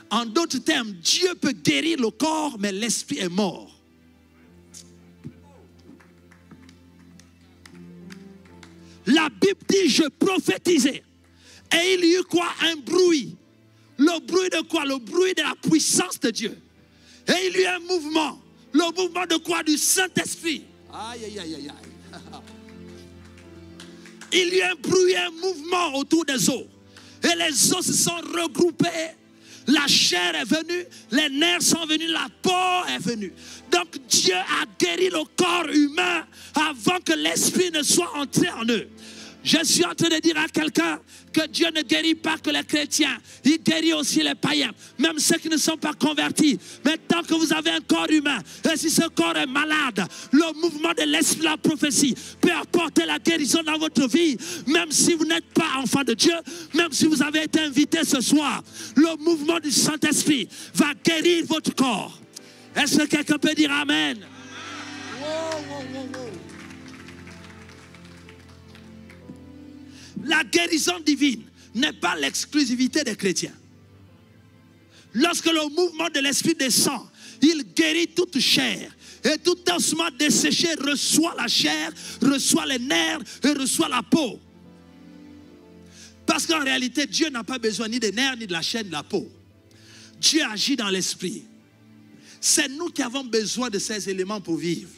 En d'autres termes, Dieu peut guérir le corps, mais l'esprit est mort. La Bible dit, je prophétisais. Et il y eut quoi? Un bruit. Le bruit de quoi? Le bruit de la puissance de Dieu. Et il y eut un mouvement. Le mouvement de quoi? Du Saint-Esprit. Aïe, aïe, aïe, aïe, aïe. Il y a un bruit, un mouvement autour des eaux. Et les eaux se sont regroupées. La chair est venue, les nerfs sont venus, la peau est venue. Donc Dieu a guéri le corps humain avant que l'esprit ne soit entré en eux. Je suis en train de dire à quelqu'un que Dieu ne guérit pas que les chrétiens. Il guérit aussi les païens, même ceux qui ne sont pas convertis. Mais tant que vous avez un corps humain, et si ce corps est malade, le mouvement de l'esprit, la prophétie, peut apporter la guérison dans votre vie. Même si vous n'êtes pas enfant de Dieu, même si vous avez été invité ce soir, le mouvement du Saint-Esprit va guérir votre corps. Est-ce que quelqu'un peut dire Amen? Wow, wow, wow, wow. La guérison divine n'est pas l'exclusivité des chrétiens. Lorsque le mouvement de l'esprit descend, il guérit toute chair. Et tout ossement desséché reçoit la chair, reçoit les nerfs et reçoit la peau. Parce qu'en réalité, Dieu n'a pas besoin ni des nerfs, ni de la chair, ni de la peau. Dieu agit dans l'esprit. C'est nous qui avons besoin de ces éléments pour vivre.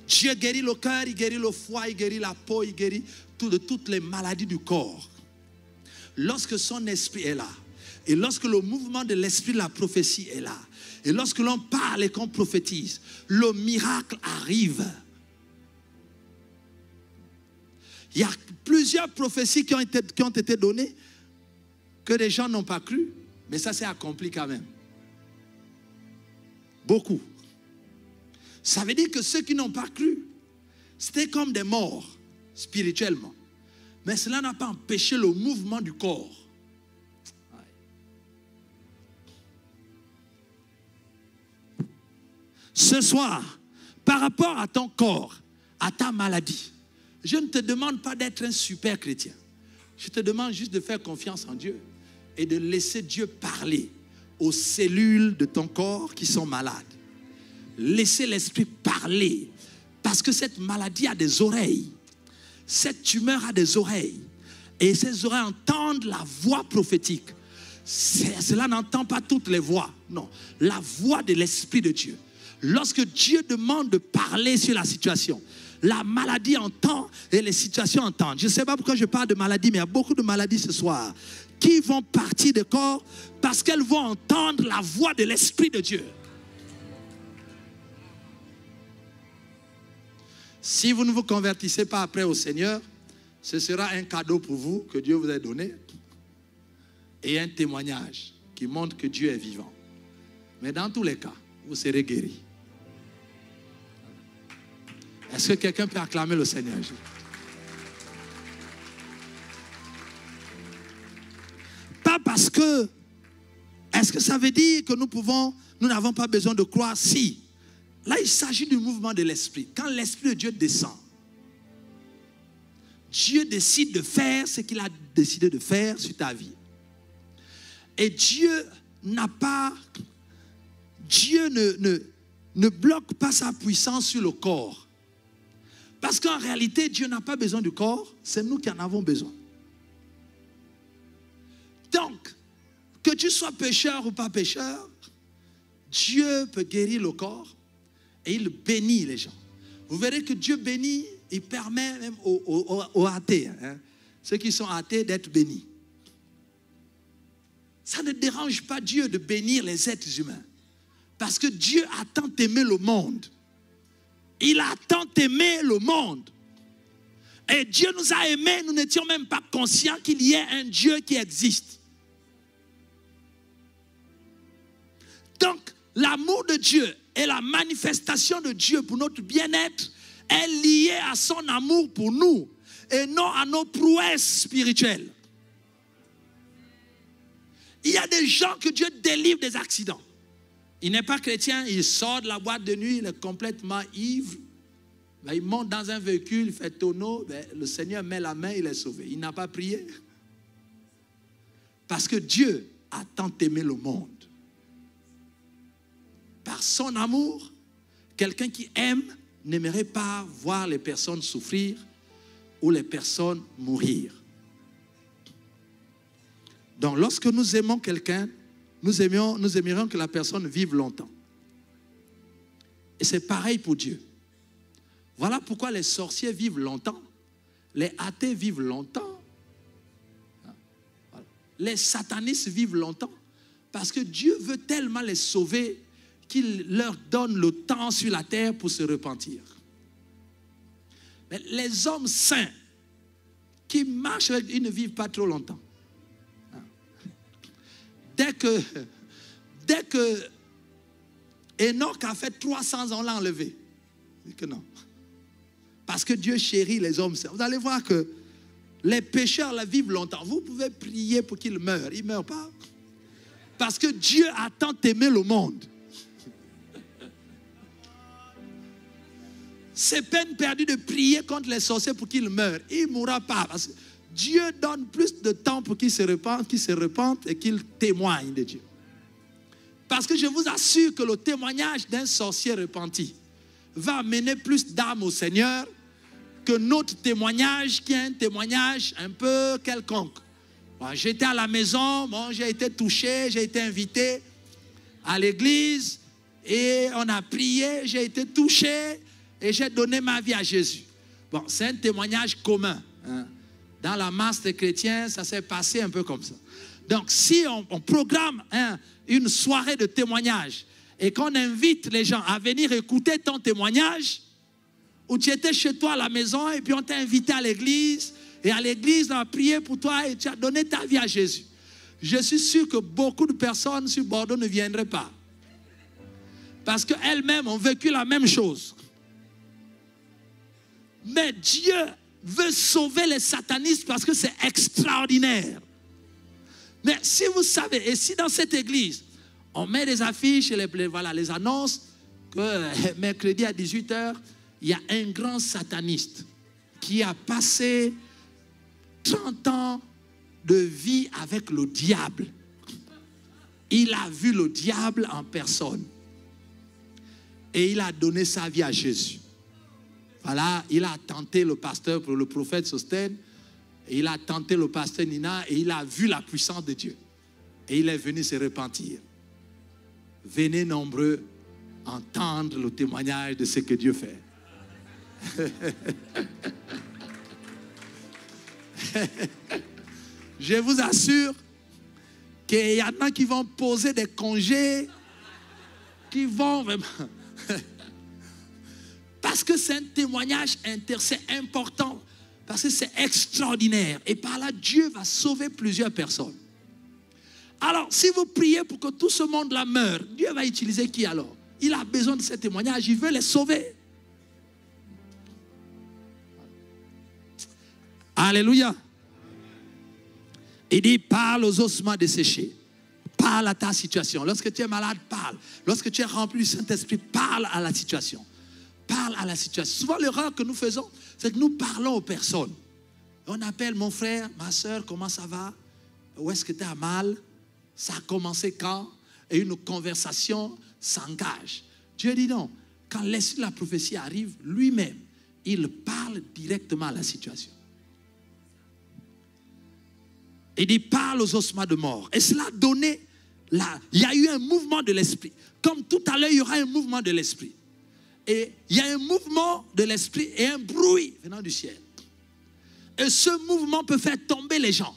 Dieu guérit le cœur, il guérit le foie, il guérit la peau, il guérit toutes les maladies du corps. Lorsque son esprit est là, et lorsque le mouvement de l'esprit de la prophétie est là, et lorsque l'on parle et qu'on prophétise, le miracle arrive. Il y a plusieurs prophéties qui ont été données que les gens n'ont pas cru, mais ça s'est accompli quand même. Beaucoup. Ça veut dire que ceux qui n'ont pas cru, c'était comme des morts spirituellement. Mais cela n'a pas empêché le mouvement du corps. Ce soir, par rapport à ton corps, à ta maladie, je ne te demande pas d'être un super chrétien. Je te demande juste de faire confiance en Dieu et de laisser Dieu parler aux cellules de ton corps qui sont malades. Laissez l'esprit parler. Parce que cette maladie a des oreilles. Cette tumeur a des oreilles. Et ces oreilles entendent la voix prophétique. Cela n'entend pas toutes les voix. Non. La voix de l'Esprit de Dieu. Lorsque Dieu demande de parler sur la situation, la maladie entend et les situations entendent. Je ne sais pas pourquoi je parle de maladie, mais il y a beaucoup de maladies ce soir qui vont partir du corps parce qu'elles vont entendre la voix de l'Esprit de Dieu. Si vous ne vous convertissez pas après au Seigneur, ce sera un cadeau pour vous que Dieu vous a donné et un témoignage qui montre que Dieu est vivant. Mais dans tous les cas, vous serez guéris. Est-ce que quelqu'un peut acclamer le Seigneur? Pas parce que... Est-ce que ça veut dire que nous n'avons pas besoin de croire? Si. Là, il s'agit du mouvement de l'esprit. Quand l'esprit de Dieu descend, Dieu décide de faire ce qu'il a décidé de faire sur ta vie. Et Dieu ne bloque pas sa puissance sur le corps. Parce qu'en réalité, Dieu n'a pas besoin du corps, c'est nous qui en avons besoin. Donc, que tu sois pécheur ou pas pécheur, Dieu peut guérir le corps. Et il bénit les gens. Vous verrez que Dieu bénit, il permet même aux athées, ceux qui sont athées, d'être bénis. Ça ne dérange pas Dieu de bénir les êtres humains. Parce que Dieu a tant aimé le monde. Il a tant aimé le monde. Et Dieu nous a aimés, nous n'étions même pas conscients qu'il y ait un Dieu qui existe. Donc, l'amour de Dieu et la manifestation de Dieu pour notre bien-être est liée à son amour pour nous et non à nos prouesses spirituelles. Il y a des gens que Dieu délivre des accidents. Il n'est pas chrétien, il sort de la boîte de nuit, il est complètement ivre. Ben, il monte dans un véhicule, il fait tonneau, ben, le Seigneur met la main, il est sauvé. Il n'a pas prié. Parce que Dieu a tant aimé le monde. Par son amour, quelqu'un qui aime n'aimerait pas voir les personnes souffrir ou les personnes mourir. Donc, lorsque nous aimons quelqu'un, nous aimerions que la personne vive longtemps. Et c'est pareil pour Dieu. Voilà pourquoi les sorciers vivent longtemps, les athées vivent longtemps, les satanistes vivent longtemps, parce que Dieu veut tellement les sauver qu'il leur donne le temps sur la terre pour se repentir. Mais les hommes saints qui marchent avec, ils ne vivent pas trop longtemps. Dès que Enoch a fait 300 ans, on l'a enlevé. Il dit que non. Parce que Dieu chérit les hommes saints. Vous allez voir que les pécheurs la vivent longtemps. Vous pouvez prier pour qu'ils meurent. Ils ne meurent pas. Parce que Dieu a tant aimé le monde. C'est peine perdue de prier contre les sorciers pour qu'ils meurent. Il ne mourra pas. Parce que Dieu donne plus de temps pour qu'ils se repentent et qu'ils témoignent de Dieu. Parce que je vous assure que le témoignage d'un sorcier repenti va amener plus d'âmes au Seigneur que notre témoignage qui est un témoignage un peu quelconque. Bon, j'étais à la maison, bon, j'ai été touché, j'ai été invité à l'église et on a prié, j'ai été touché et j'ai donné ma vie à Jésus. Bon, c'est un témoignage commun. Hein. Dans la masse des chrétiens, ça s'est passé un peu comme ça. Donc, si on programme une soirée de témoignage et qu'on invite les gens à venir écouter ton témoignage, ou tu étais chez toi à la maison et puis on t'a invité à l'église, et à l'église, on a prié pour toi et tu as donné ta vie à Jésus. Je suis sûr que beaucoup de personnes sur Bordeaux ne viendraient pas. Parce qu'elles-mêmes ont vécu la même chose. Mais Dieu veut sauver les satanistes parce que c'est extraordinaire. Mais si vous savez, et si dans cette église, on met des affiches et les annonces que mercredi à 18h, il y a un grand sataniste qui a passé 30 ans de vie avec le diable. Il a vu le diable en personne. Et il a donné sa vie à Jésus. Voilà, il a tenté le pasteur, le prophète Sostène, et il a tenté le pasteur Nina, et il a vu la puissance de Dieu. Et il est venu se repentir. Venez nombreux entendre le témoignage de ce que Dieu fait. Je vous assure qu'il y en a qui vont poser des congés, qui vont vraiment... Parce que c'est un témoignage c'est important, parce que c'est extraordinaire. Et par là, Dieu va sauver plusieurs personnes. Alors, si vous priez pour que tout ce monde-là meure, Dieu va utiliser qui alors? Il a besoin de ces témoignages, il veut les sauver. Alléluia. Il dit, parle aux ossements desséchés. Parle à ta situation. Lorsque tu es malade, parle. Lorsque tu es rempli du Saint-Esprit, parle à la situation. Parle à la situation. Souvent, l'erreur que nous faisons, c'est que nous parlons aux personnes. On appelle mon frère, ma soeur, comment ça va? Où est-ce que tu as mal? Ça a commencé quand? Et une conversation s'engage. Dieu dit non. Quand l'esprit de la prophétie arrive, lui-même, il parle directement à la situation. Il dit, parle aux ossements de mort. Et cela a donné, il y a eu un mouvement de l'esprit. Comme tout à l'heure, il y aura un mouvement de l'esprit. Et il y a un mouvement de l'esprit et un bruit venant du ciel. Et ce mouvement peut faire tomber les gens.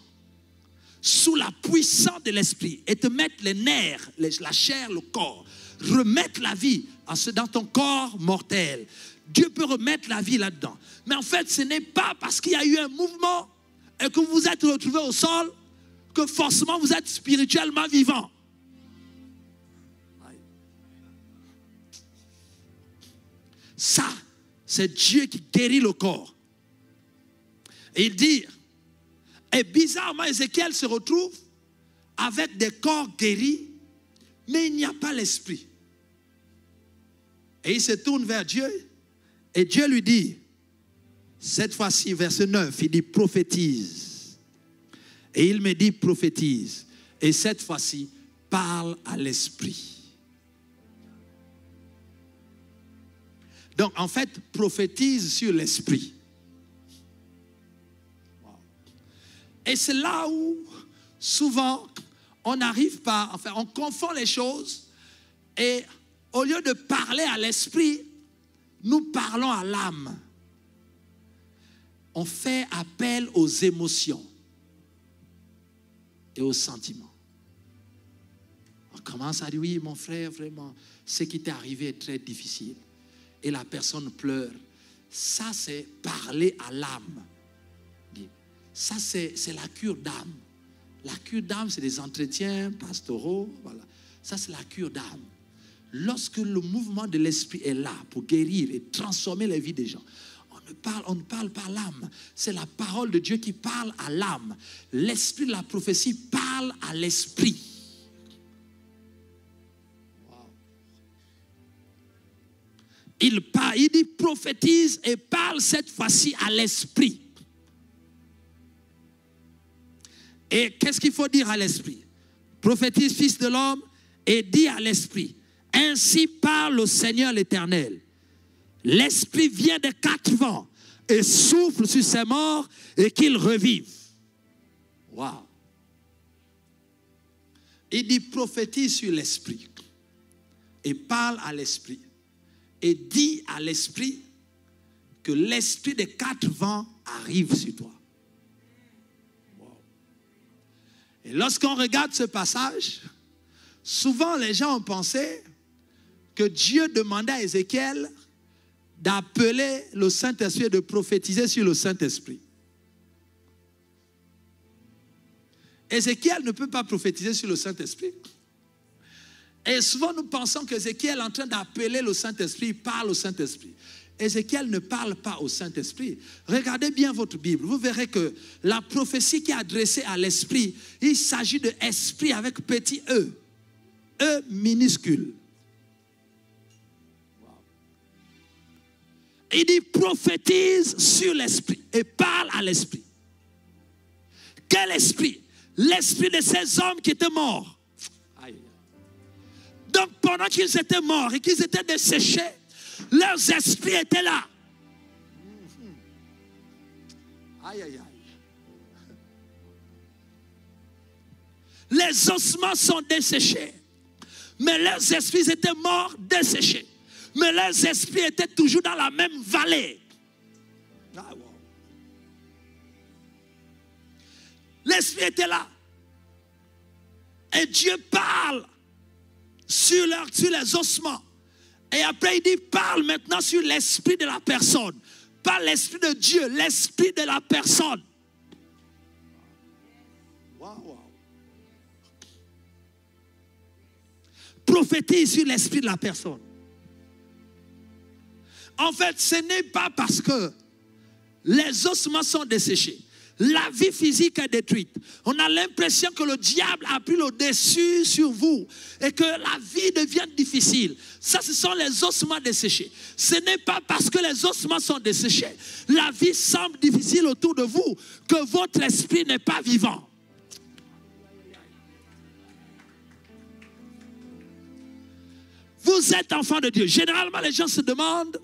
sous la puissance de l'esprit et te mettre les nerfs, la chair, le corps, remettre la vie dans ton corps mortel. Dieu peut remettre la vie là-dedans. Mais en fait, ce n'est pas parce qu'il y a eu un mouvement et que vous vous êtes retrouvé au sol que forcément vous êtes spirituellement vivant. Ça, c'est Dieu qui guérit le corps. Et il dit, et bizarrement, Ézéchiel se retrouve avec des corps guéris, mais il n'y a pas l'esprit. Et il se tourne vers Dieu, et Dieu lui dit, cette fois-ci, verset 9, il dit, prophétise. Et il me dit, prophétise. Et cette fois-ci, parle à l'esprit. Donc, en fait, prophétise sur l'esprit. Et c'est là où, souvent, on n'arrive pas, enfin, on confond les choses. Et au lieu de parler à l'esprit, nous parlons à l'âme. On fait appel aux émotions et aux sentiments. On commence à dire, oui, mon frère, vraiment, ce qui t'est arrivé est très difficile. Et la personne pleure. Ça, c'est parler à l'âme. Ça, c'est la cure d'âme. La cure d'âme, c'est des entretiens pastoraux. Voilà. Ça, c'est la cure d'âme. Lorsque le mouvement de l'esprit est là pour guérir et transformer les vies des gens, on ne parle pas à l'âme. C'est la parole de Dieu qui parle à l'âme. L'esprit de la prophétie parle à l'esprit. Il dit prophétise et parle cette fois-ci à l'esprit. Et qu'est-ce qu'il faut dire à l'esprit? Prophétise, fils de l'homme, et dis à l'esprit, ainsi parle le Seigneur l'Éternel. L'esprit vient des 4 vents et souffle sur ses morts et qu'ils revivent. Waouh! Il dit prophétise sur l'esprit et parle à l'esprit. Et dis à l'esprit que l'esprit des 4 vents arrive sur toi. Wow. Et lorsqu'on regarde ce passage, souvent les gens ont pensé que Dieu demandait à Ézéchiel d'appeler le Saint-Esprit et de prophétiser sur le Saint-Esprit. Ézéchiel ne peut pas prophétiser sur le Saint-Esprit. Et souvent nous pensons qu'Ézéchiel est en train d'appeler le Saint-Esprit, parle au Saint-Esprit. Ézéchiel ne parle pas au Saint-Esprit. Regardez bien votre Bible, vous verrez que la prophétie qui est adressée à l'Esprit, il s'agit de esprit avec petit e, e minuscule. Il dit prophétise sur l'Esprit et parle à l'Esprit. Quel esprit? L'esprit de ces hommes qui étaient morts. Donc pendant qu'ils étaient morts et qu'ils étaient desséchés, leurs esprits étaient là. Aïe, aïe, aïe. Les ossements sont desséchés, mais leurs esprits étaient morts, desséchés. Mais leurs esprits étaient toujours dans la même vallée. Ah, wow. L'esprit était là. Et Dieu parle sur les ossements. Et après il dit, parle maintenant sur l'esprit de la personne. Pas l'esprit de Dieu, l'esprit de la personne. Wow, wow. Prophétise sur l'esprit de la personne. En fait, ce n'est pas parce que les ossements sont desséchés. La vie physique est détruite. On a l'impression que le diable a pris le dessus sur vous et que la vie devient difficile. Ça, ce sont les ossements desséchés. Ce n'est pas parce que les ossements sont desséchés, la vie semble difficile autour de vous, que votre esprit n'est pas vivant. Vous êtes enfant de Dieu. Généralement, les gens se demandent,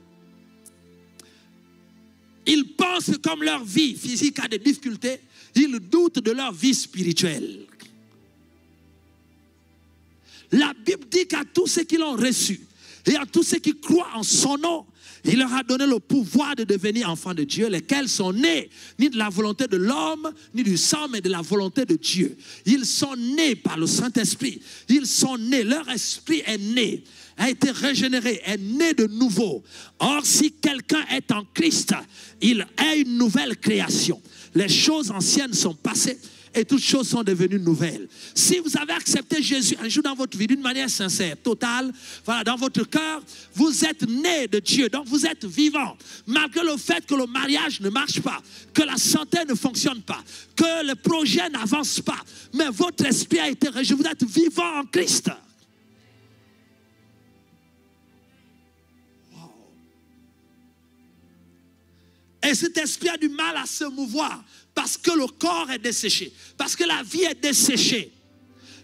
ils pensent que comme leur vie physique a des difficultés, ils doutent de leur vie spirituelle. La Bible dit qu'à tous ceux qui l'ont reçu, Et à tous ceux qui croient en son nom, il leur a donné le pouvoir de devenir enfants de Dieu, lesquels sont nés ni de la volonté de l'homme, ni du sang, mais de la volonté de Dieu. Ils sont nés par le Saint-Esprit. Ils sont nés, leur esprit est né, a été régénéré, est né de nouveau. Or, si quelqu'un est en Christ, il est une nouvelle création. Les choses anciennes sont passées et toutes choses sont devenues nouvelles. Si vous avez accepté Jésus un jour dans votre vie d'une manière sincère, totale, voilà, dans votre cœur, vous êtes né de Dieu, donc vous êtes vivant. Malgré le fait que le mariage ne marche pas, que la santé ne fonctionne pas, que le projet n'avance pas, mais votre esprit a été régénéré, vous êtes vivant en Christ. Wow. Et cet esprit a du mal à se mouvoir. Parce que le corps est desséché. Parce que la vie est desséchée.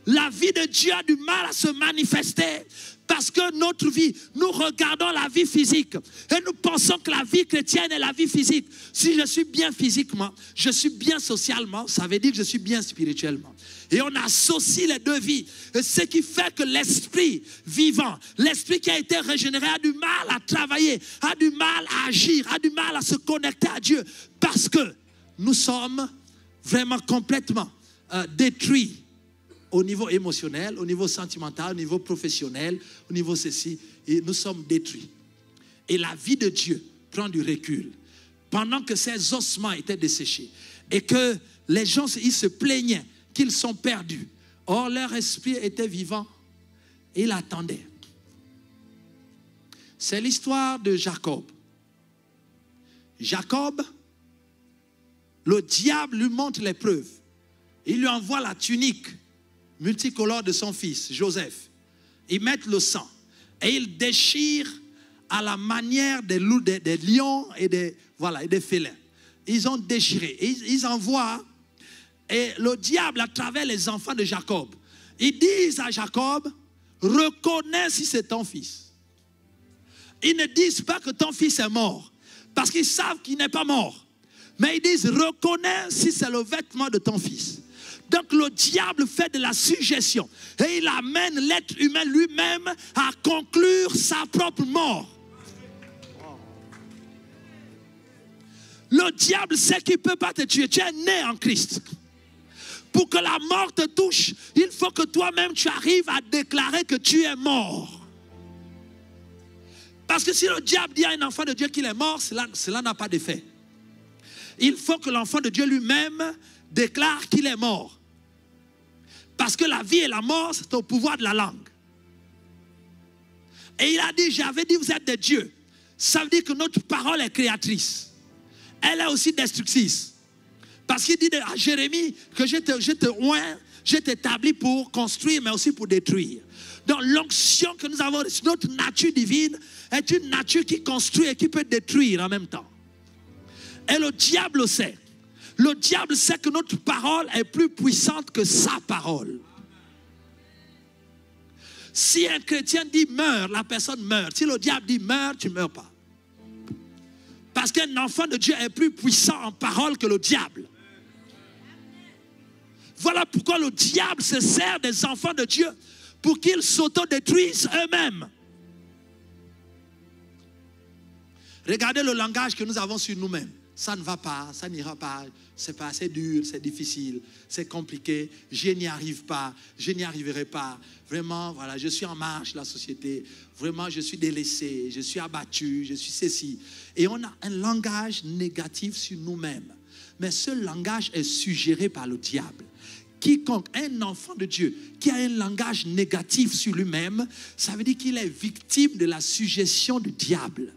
La vie de Dieu a du mal à se manifester. Parce que notre vie, nous regardons la vie physique. Et nous pensons que la vie chrétienne est la vie physique. Si je suis bien physiquement, je suis bien socialement, ça veut dire que je suis bien spirituellement. Et on associe les deux vies. Et ce qui fait que l'esprit vivant, l'esprit qui a été régénéré a du mal à travailler, a du mal à agir, a du mal à se connecter à Dieu. Parce que nous sommes vraiment complètement détruits au niveau émotionnel, au niveau sentimental, au niveau professionnel, au niveau ceci. Et nous sommes détruits. Et la vie de Dieu prend du recul. Pendant que ces ossements étaient desséchés et que les gens ils se plaignaient qu'ils sont perdus. Or, leur esprit était vivant et il attendait. C'est l'histoire de Jacob. Jacob, le diable lui montre l'épreuve. Il lui envoie la tunique multicolore de son fils, Joseph. Ils mettent le sang et ils déchirent à la manière des lions et des félins. Ils ont déchiré. Ils envoient, et le diable, à travers les enfants de Jacob, ils disent à Jacob, reconnais si c'est ton fils. Ils ne disent pas que ton fils est mort, parce qu'ils savent qu'il n'est pas mort. Mais ils disent, reconnais si c'est le vêtement de ton fils. Donc le diable fait de la suggestion. Et il amène l'être humain lui-même à conclure sa propre mort. Le diable sait qu'il ne peut pas te tuer. Tu es né en Christ. Pour que la mort te touche, il faut que toi-même tu arrives à déclarer que tu es mort. Parce que si le diable dit à un enfant de Dieu qu'il est mort, cela n'a pas d'effet. Il faut que l'enfant de Dieu lui-même déclare qu'il est mort. Parce que la vie et la mort, c'est au pouvoir de la langue. Et il a dit, j'avais dit, vous êtes des dieux. Ça veut dire que notre parole est créatrice. Elle est aussi destructrice. Parce qu'il dit à Jérémie que je te oins, je t'établis pour construire, mais aussi pour détruire. Donc l'onction que nous avons reçue, notre nature divine, est une nature qui construit et qui peut détruire en même temps. Et le diable sait. Le diable sait que notre parole est plus puissante que sa parole. Si un chrétien dit meurs, la personne meurt. Si le diable dit meurs, tu ne meurs pas. Parce qu'un enfant de Dieu est plus puissant en parole que le diable. Voilà pourquoi le diable se sert des enfants de Dieu pour qu'ils s'autodétruisent eux-mêmes. Regardez le langage que nous avons sur nous-mêmes. Ça ne va pas, ça n'ira pas, c'est pas assez dur, c'est difficile, c'est compliqué, je n'y arrive pas, je n'y arriverai pas. Vraiment, voilà, je suis en marche, la société. Vraiment, je suis délaissé, je suis abattu, je suis ceci. Et on a un langage négatif sur nous-mêmes. Mais ce langage est suggéré par le diable. Quiconque, un enfant de Dieu, qui a un langage négatif sur lui-même, ça veut dire qu'il est victime de la suggestion du diable.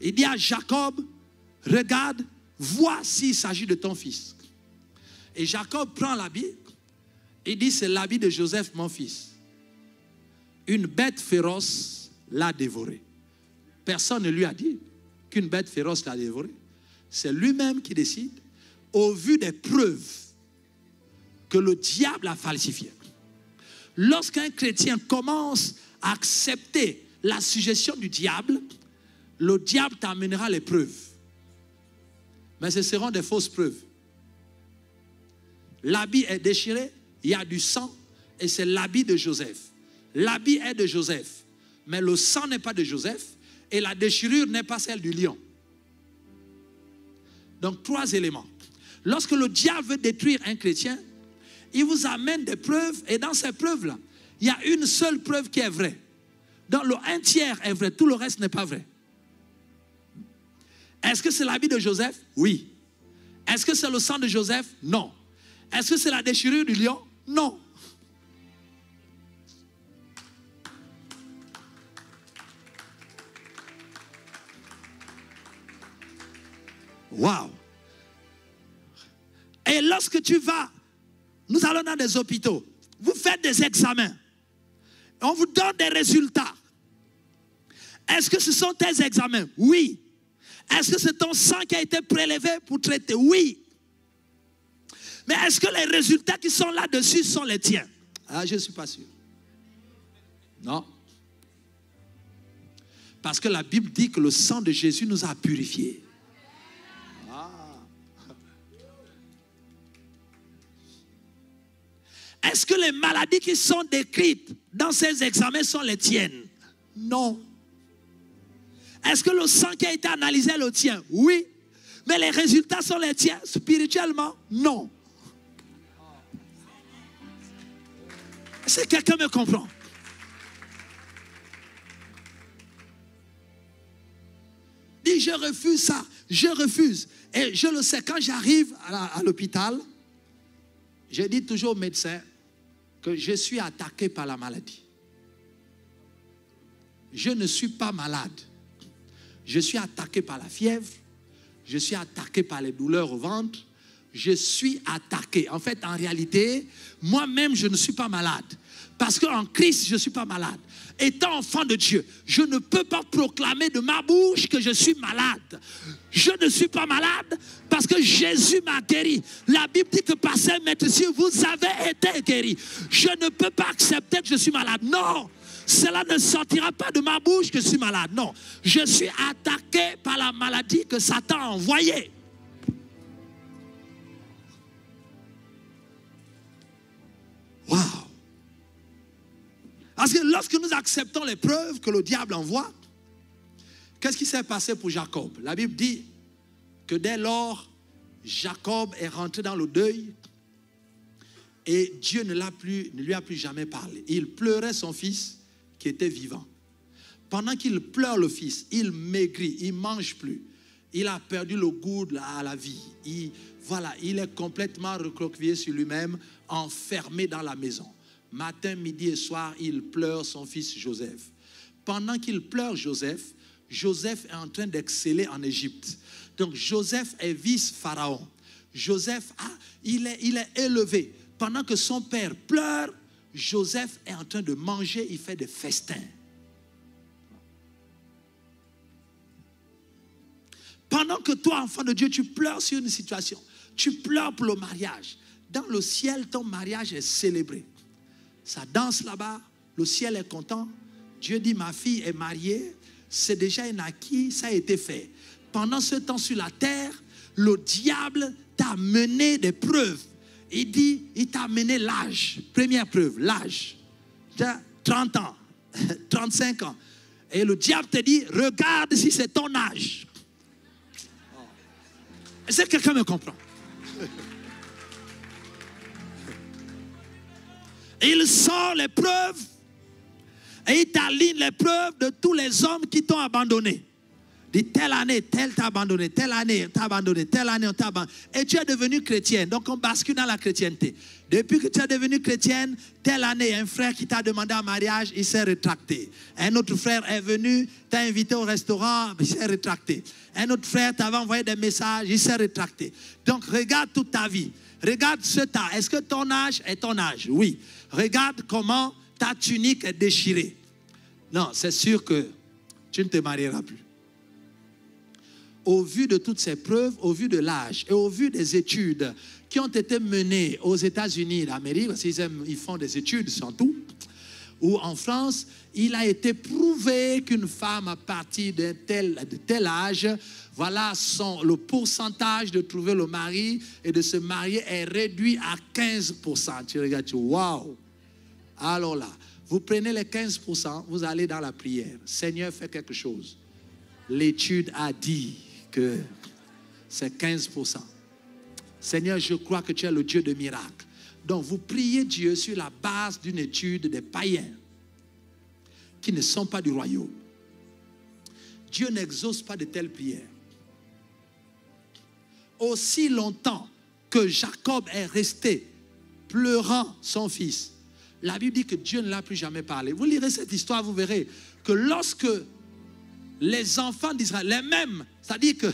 Il dit à Jacob, regarde, vois s'il s'agit de ton fils. Et Jacob prend l'habit et dit, c'est l'habit de Joseph, mon fils. Une bête féroce l'a dévoré. Personne ne lui a dit qu'une bête féroce l'a dévoré. C'est lui-même qui décide, au vu des preuves que le diable a falsifiées. Lorsqu'un chrétien commence à accepter la suggestion du diable, le diable t'amènera les preuves. Mais ce seront des fausses preuves. L'habit est déchiré, il y a du sang, et c'est l'habit de Joseph. l'habit est de Joseph, mais le sang n'est pas de Joseph et la déchirure n'est pas celle du lion. Donc 3 éléments. Lorsque le diable veut détruire un chrétien, il vous amène des preuves et dans ces preuves-là, il y a une seule preuve qui est vraie. Donc le 1/3 est vrai, tout le reste n'est pas vrai. Est-ce que c'est l'habit de Joseph? Oui. Est-ce que c'est le sang de Joseph? Non. Est-ce que c'est la déchirure du lion? Non. Waouh. Et lorsque tu vas, nous allons dans des hôpitaux, vous faites des examens, on vous donne des résultats. Est-ce que ce sont tes examens? Oui. Est-ce que c'est ton sang qui a été prélevé pour traiter? Oui. Mais est-ce que les résultats qui sont là-dessus sont les tiens? Ah, je ne suis pas sûr. Non. Parce que la Bible dit que le sang de Jésus nous a purifiés. Est-ce que les maladies qui sont décrites dans ces examens sont les tiennes? Non. Est-ce que le sang qui a été analysé est le tien? Oui. Mais les résultats sont les tiens spirituellement? Non. Est-ce que quelqu'un me comprend? Dis, je refuse ça. Je refuse. Et je le sais, quand j'arrive à l'hôpital, je dis toujours au médecin que je suis attaqué par la maladie. Je ne suis pas malade. Je suis attaqué par la fièvre. Je suis attaqué par les douleurs au ventre. Je suis attaqué. En fait, en réalité, moi-même, je ne suis pas malade. Parce qu'en Christ, je ne suis pas malade. Étant enfant de Dieu, je ne peux pas proclamer de ma bouche que je suis malade. Je ne suis pas malade parce que Jésus m'a guéri. La Bible dit que par ses maîtrises, vous avez été guéri. Je ne peux pas accepter que je suis malade. Non, cela ne sortira pas de ma bouche que je suis malade. Non, je suis attaqué par la maladie que Satan a envoyée. Waouh! Parce que lorsque nous acceptons les preuves que le diable envoie, qu'est-ce qui s'est passé pour Jacob? La Bible dit que dès lors, Jacob est rentré dans le deuil et Dieu ne lui a plus jamais parlé. Il pleurait son fils qui était vivant. Pendant qu'il pleure le fils, il maigrit, il ne mange plus. Il a perdu le goût à la vie. Il est complètement recroquevillé sur lui-même, enfermé dans la maison. Matin, midi et soir, il pleure son fils Joseph. Pendant qu'il pleure Joseph, Joseph est en train d'exceller en Égypte. Donc Joseph est vice-pharaon. Joseph, il est élevé. Pendant que son père pleure, Joseph est en train de manger, il fait des festins. Pendant que toi, enfant de Dieu, tu pleures sur une situation, tu pleures pour le mariage. Dans le ciel, ton mariage est célébré. Ça danse là-bas, le ciel est content. Dieu dit, ma fille est mariée, c'est déjà un acquis, ça a été fait. Pendant ce temps sur la terre, le diable t'a mené des preuves. Il dit, il t'a mené l'âge. Première preuve, l'âge. 30 ans, 35 ans. Et le diable te dit, regarde si c'est ton âge. Est-ce que quelqu'un me comprend? Il sort les preuves et il t'aligne les preuves de tous les hommes qui t'ont abandonné. Dit telle année, tel t'a abandonné, telle année, on t'a abandonné, telle année, on t'a abandonné. Et tu es devenu chrétienne, donc on bascule dans la chrétienté. Depuis que tu es devenu chrétienne, telle année, un frère qui t'a demandé en mariage, il s'est rétracté. Un autre frère est venu, t'a invité au restaurant, il s'est rétracté. Un autre frère t'avait envoyé des messages, il s'est rétracté. Donc regarde toute ta vie. Regarde ce tas. Est-ce que ton âge est ton âge? Oui. Regarde comment ta tunique est déchirée. Non, c'est sûr que tu ne te marieras plus. Au vu de toutes ces preuves, au vu de l'âge et au vu des études qui ont été menées aux États-Unis d'Amérique, parce qu'ils font des études sans tout, ou en France, il a été prouvé qu'une femme à partir de tel âge, voilà, le pourcentage de trouver le mari et de se marier est réduit à 15%. Tu regardes, tu dis, waouh! Alors là, Vous prenez les 15%, vous allez dans la prière. Seigneur, fais quelque chose. L'étude a dit que c'est 15%. Seigneur, je crois que tu es le Dieu de miracles. Donc vous priez Dieu sur la base d'une étude des païens qui ne sont pas du royaume. Dieu n'exauce pas de telles prières. Aussi longtemps que Jacob est resté pleurant son fils, la Bible dit que Dieu ne l'a plus jamais parlé. Vous lirez cette histoire, vous verrez que lorsque les enfants d'Israël, les mêmes, c'est-à-dire que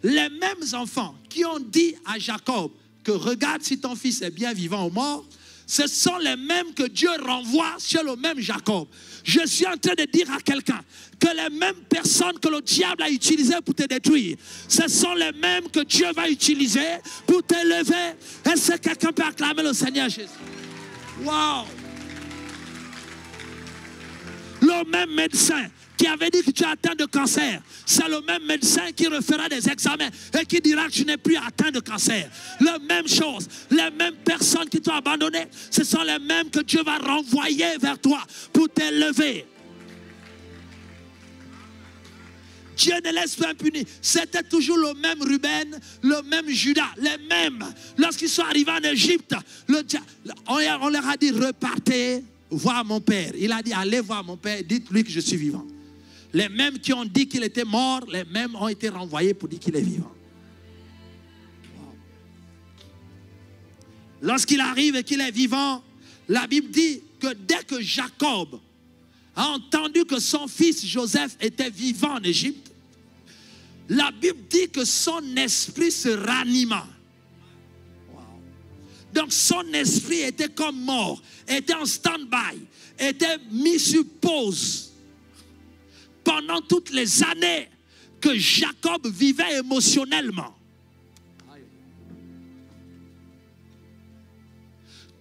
les mêmes enfants qui ont dit à Jacob que regarde si ton fils est bien vivant ou mort, ce sont les mêmes que Dieu renvoie sur le même Jacob. Je suis en train de dire à quelqu'un que les mêmes personnes que le diable a utilisées pour te détruire, ce sont les mêmes que Dieu va utiliser pour t'élever. Est-ce que quelqu'un peut acclamer le Seigneur Jésus? Wow! Le même médecin qui avait dit que tu es atteint de cancer, c'est le même médecin qui refera des examens et qui dira que tu n'es plus atteint de cancer. La même chose, les mêmes personnes qui t'ont abandonné, ce sont les mêmes que Dieu va renvoyer vers toi pour t'élever. Dieu ne laisse pas impuni. C'était toujours le même Ruben, le même Judas, les mêmes. Lorsqu'ils sont arrivés en Égypte, on leur a dit repartez voir mon père. Il a dit allez voir mon père, dites-lui que je suis vivant. Les mêmes qui ont dit qu'il était mort, les mêmes ont été renvoyés pour dire qu'il est vivant. Wow. Lorsqu'il arrive et qu'il est vivant, la Bible dit que dès que Jacob a entendu que son fils Joseph était vivant en Égypte, la Bible dit que son esprit se ranima. Wow. Donc son esprit était comme mort, était en stand-by, était mis sur pause. Pendant toutes les années que Jacob vivait émotionnellement.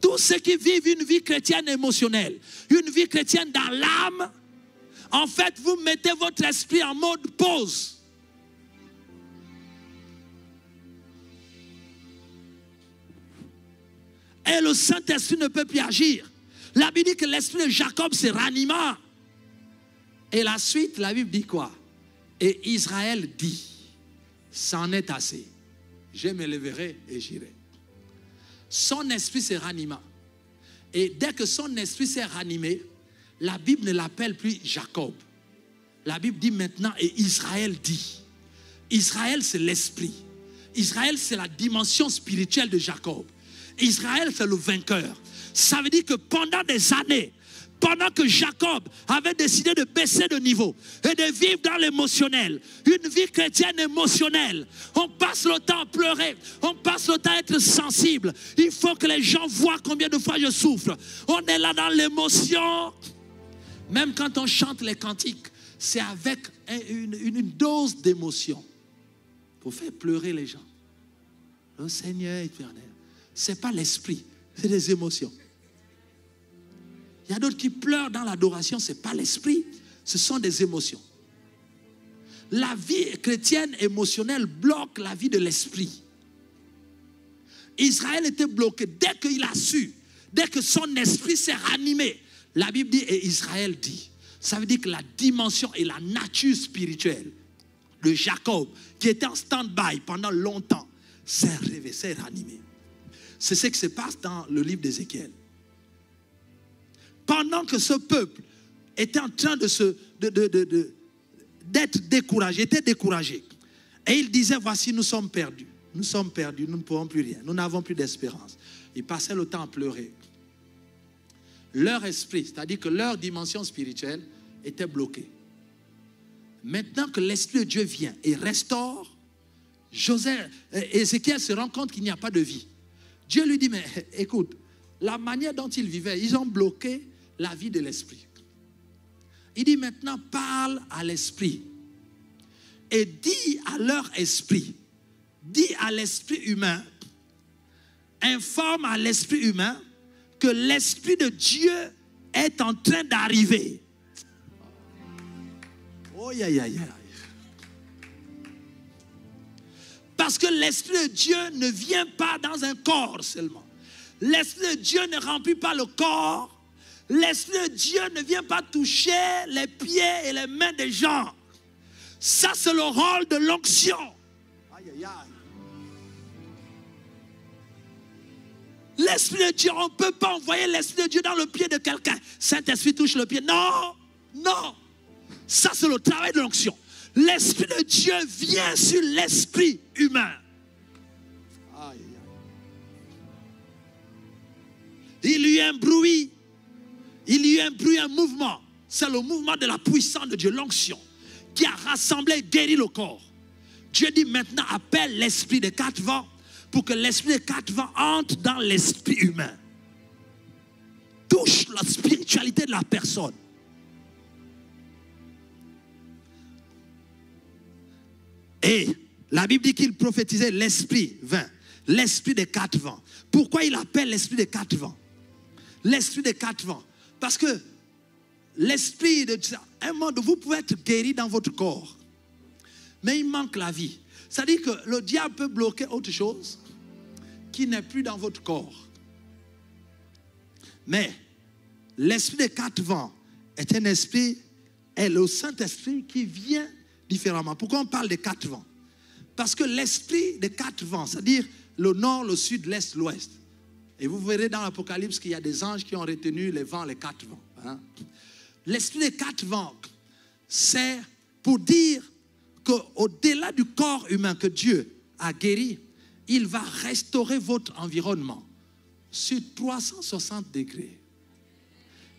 Tous ceux qui vivent une vie chrétienne émotionnelle, une vie chrétienne dans l'âme, en fait, vous mettez votre esprit en mode pause. Et le Saint-Esprit ne peut plus agir. La Bible dit que l'esprit de Jacob se ranima. Et la suite, la Bible dit quoi? Et Israël dit, c'en est assez. Je me lèverai et j'irai. Son esprit se ranima. Et dès que son esprit s'est ranimé, la Bible ne l'appelle plus Jacob. La Bible dit maintenant, et Israël dit. Israël, c'est l'esprit. Israël, c'est la dimension spirituelle de Jacob. Israël, c'est le vainqueur. Ça veut dire que pendant des années, pendant que Jacob avait décidé de baisser de niveau et de vivre dans l'émotionnel, une vie chrétienne émotionnelle, on passe le temps à pleurer, on passe le temps à être sensible. Il faut que les gens voient combien de fois je souffre. On est là dans l'émotion. Même quand on chante les cantiques, c'est avec une dose d'émotion pour faire pleurer les gens. Le Seigneur éternel, ce n'est pas l'esprit, c'est des émotions. Il y a d'autres qui pleurent dans l'adoration, ce n'est pas l'esprit, ce sont des émotions. La vie chrétienne émotionnelle bloque la vie de l'esprit. Israël était bloqué dès qu'il a su, dès que son esprit s'est ranimé. La Bible dit, et Israël dit. Ça veut dire que la dimension et la nature spirituelle de Jacob, qui était en stand-by pendant longtemps, s'est réveillé, s'est ranimé. C'est ce qui se passe dans le livre d'Ézéchiel. Pendant que ce peuple était en train d'être découragé, était découragé. Et il disait, voici, nous sommes perdus, nous ne pourrons plus rien, nous n'avons plus d'espérance. Ils passaient le temps à pleurer. Leur esprit, c'est-à-dire que leur dimension spirituelle était bloquée. Maintenant que l'Esprit de Dieu vient et restaure, Ézéchiel se rend compte qu'il n'y a pas de vie. Dieu lui dit, mais écoute, la manière dont ils vivaient, ils ont bloqué la vie de l'esprit. Il dit maintenant, parle à l'esprit et dis à leur esprit, dis à l'esprit humain, informe à l'esprit humain que l'Esprit de Dieu est en train d'arriver. Oh, aïe, aïe, aïe. Parce que l'Esprit de Dieu ne vient pas dans un corps seulement. L'Esprit de Dieu ne remplit pas le corps, L'Esprit de Dieu ne vient pas toucher les pieds et les mains des gens. Ça, c'est le rôle de l'onction. Aïe, aïe, aïe. L'Esprit de Dieu, on ne peut pas envoyer l'Esprit de Dieu dans le pied de quelqu'un. Saint-Esprit touche le pied. Non, non. Ça, c'est le travail de l'onction. L'Esprit de Dieu vient sur l'esprit humain. Aïe, aïe. Il y a un bruit. Il y a un bruit, un mouvement. C'est le mouvement de la puissance de Dieu, l'onction, qui a rassemblé et guéri le corps. Dieu dit maintenant, appelle l'esprit des quatre vents pour que l'esprit des quatre vents entre dans l'esprit humain. Touche la spiritualité de la personne. Et la Bible dit qu'il prophétisait l'esprit vint, l'esprit des quatre vents. Pourquoi il appelle l'esprit des quatre vents? L'esprit des quatre vents. Parce que l'esprit de un monde, vous pouvez être guéri dans votre corps, mais il manque la vie. C'est-à-dire que le diable peut bloquer autre chose qui n'est plus dans votre corps. Mais l'esprit des quatre vents est un esprit, est le Saint-Esprit qui vient différemment. Pourquoi on parle des quatre vents? Parce que l'esprit des quatre vents, c'est-à-dire le nord, le sud, l'est, l'ouest. Et vous verrez dans l'Apocalypse qu'il y a des anges qui ont retenu les vents, les quatre vents. Hein? L'esprit des quatre vents, c'est pour dire qu'au-delà du corps humain que Dieu a guéri, il va restaurer votre environnement sur 360 degrés.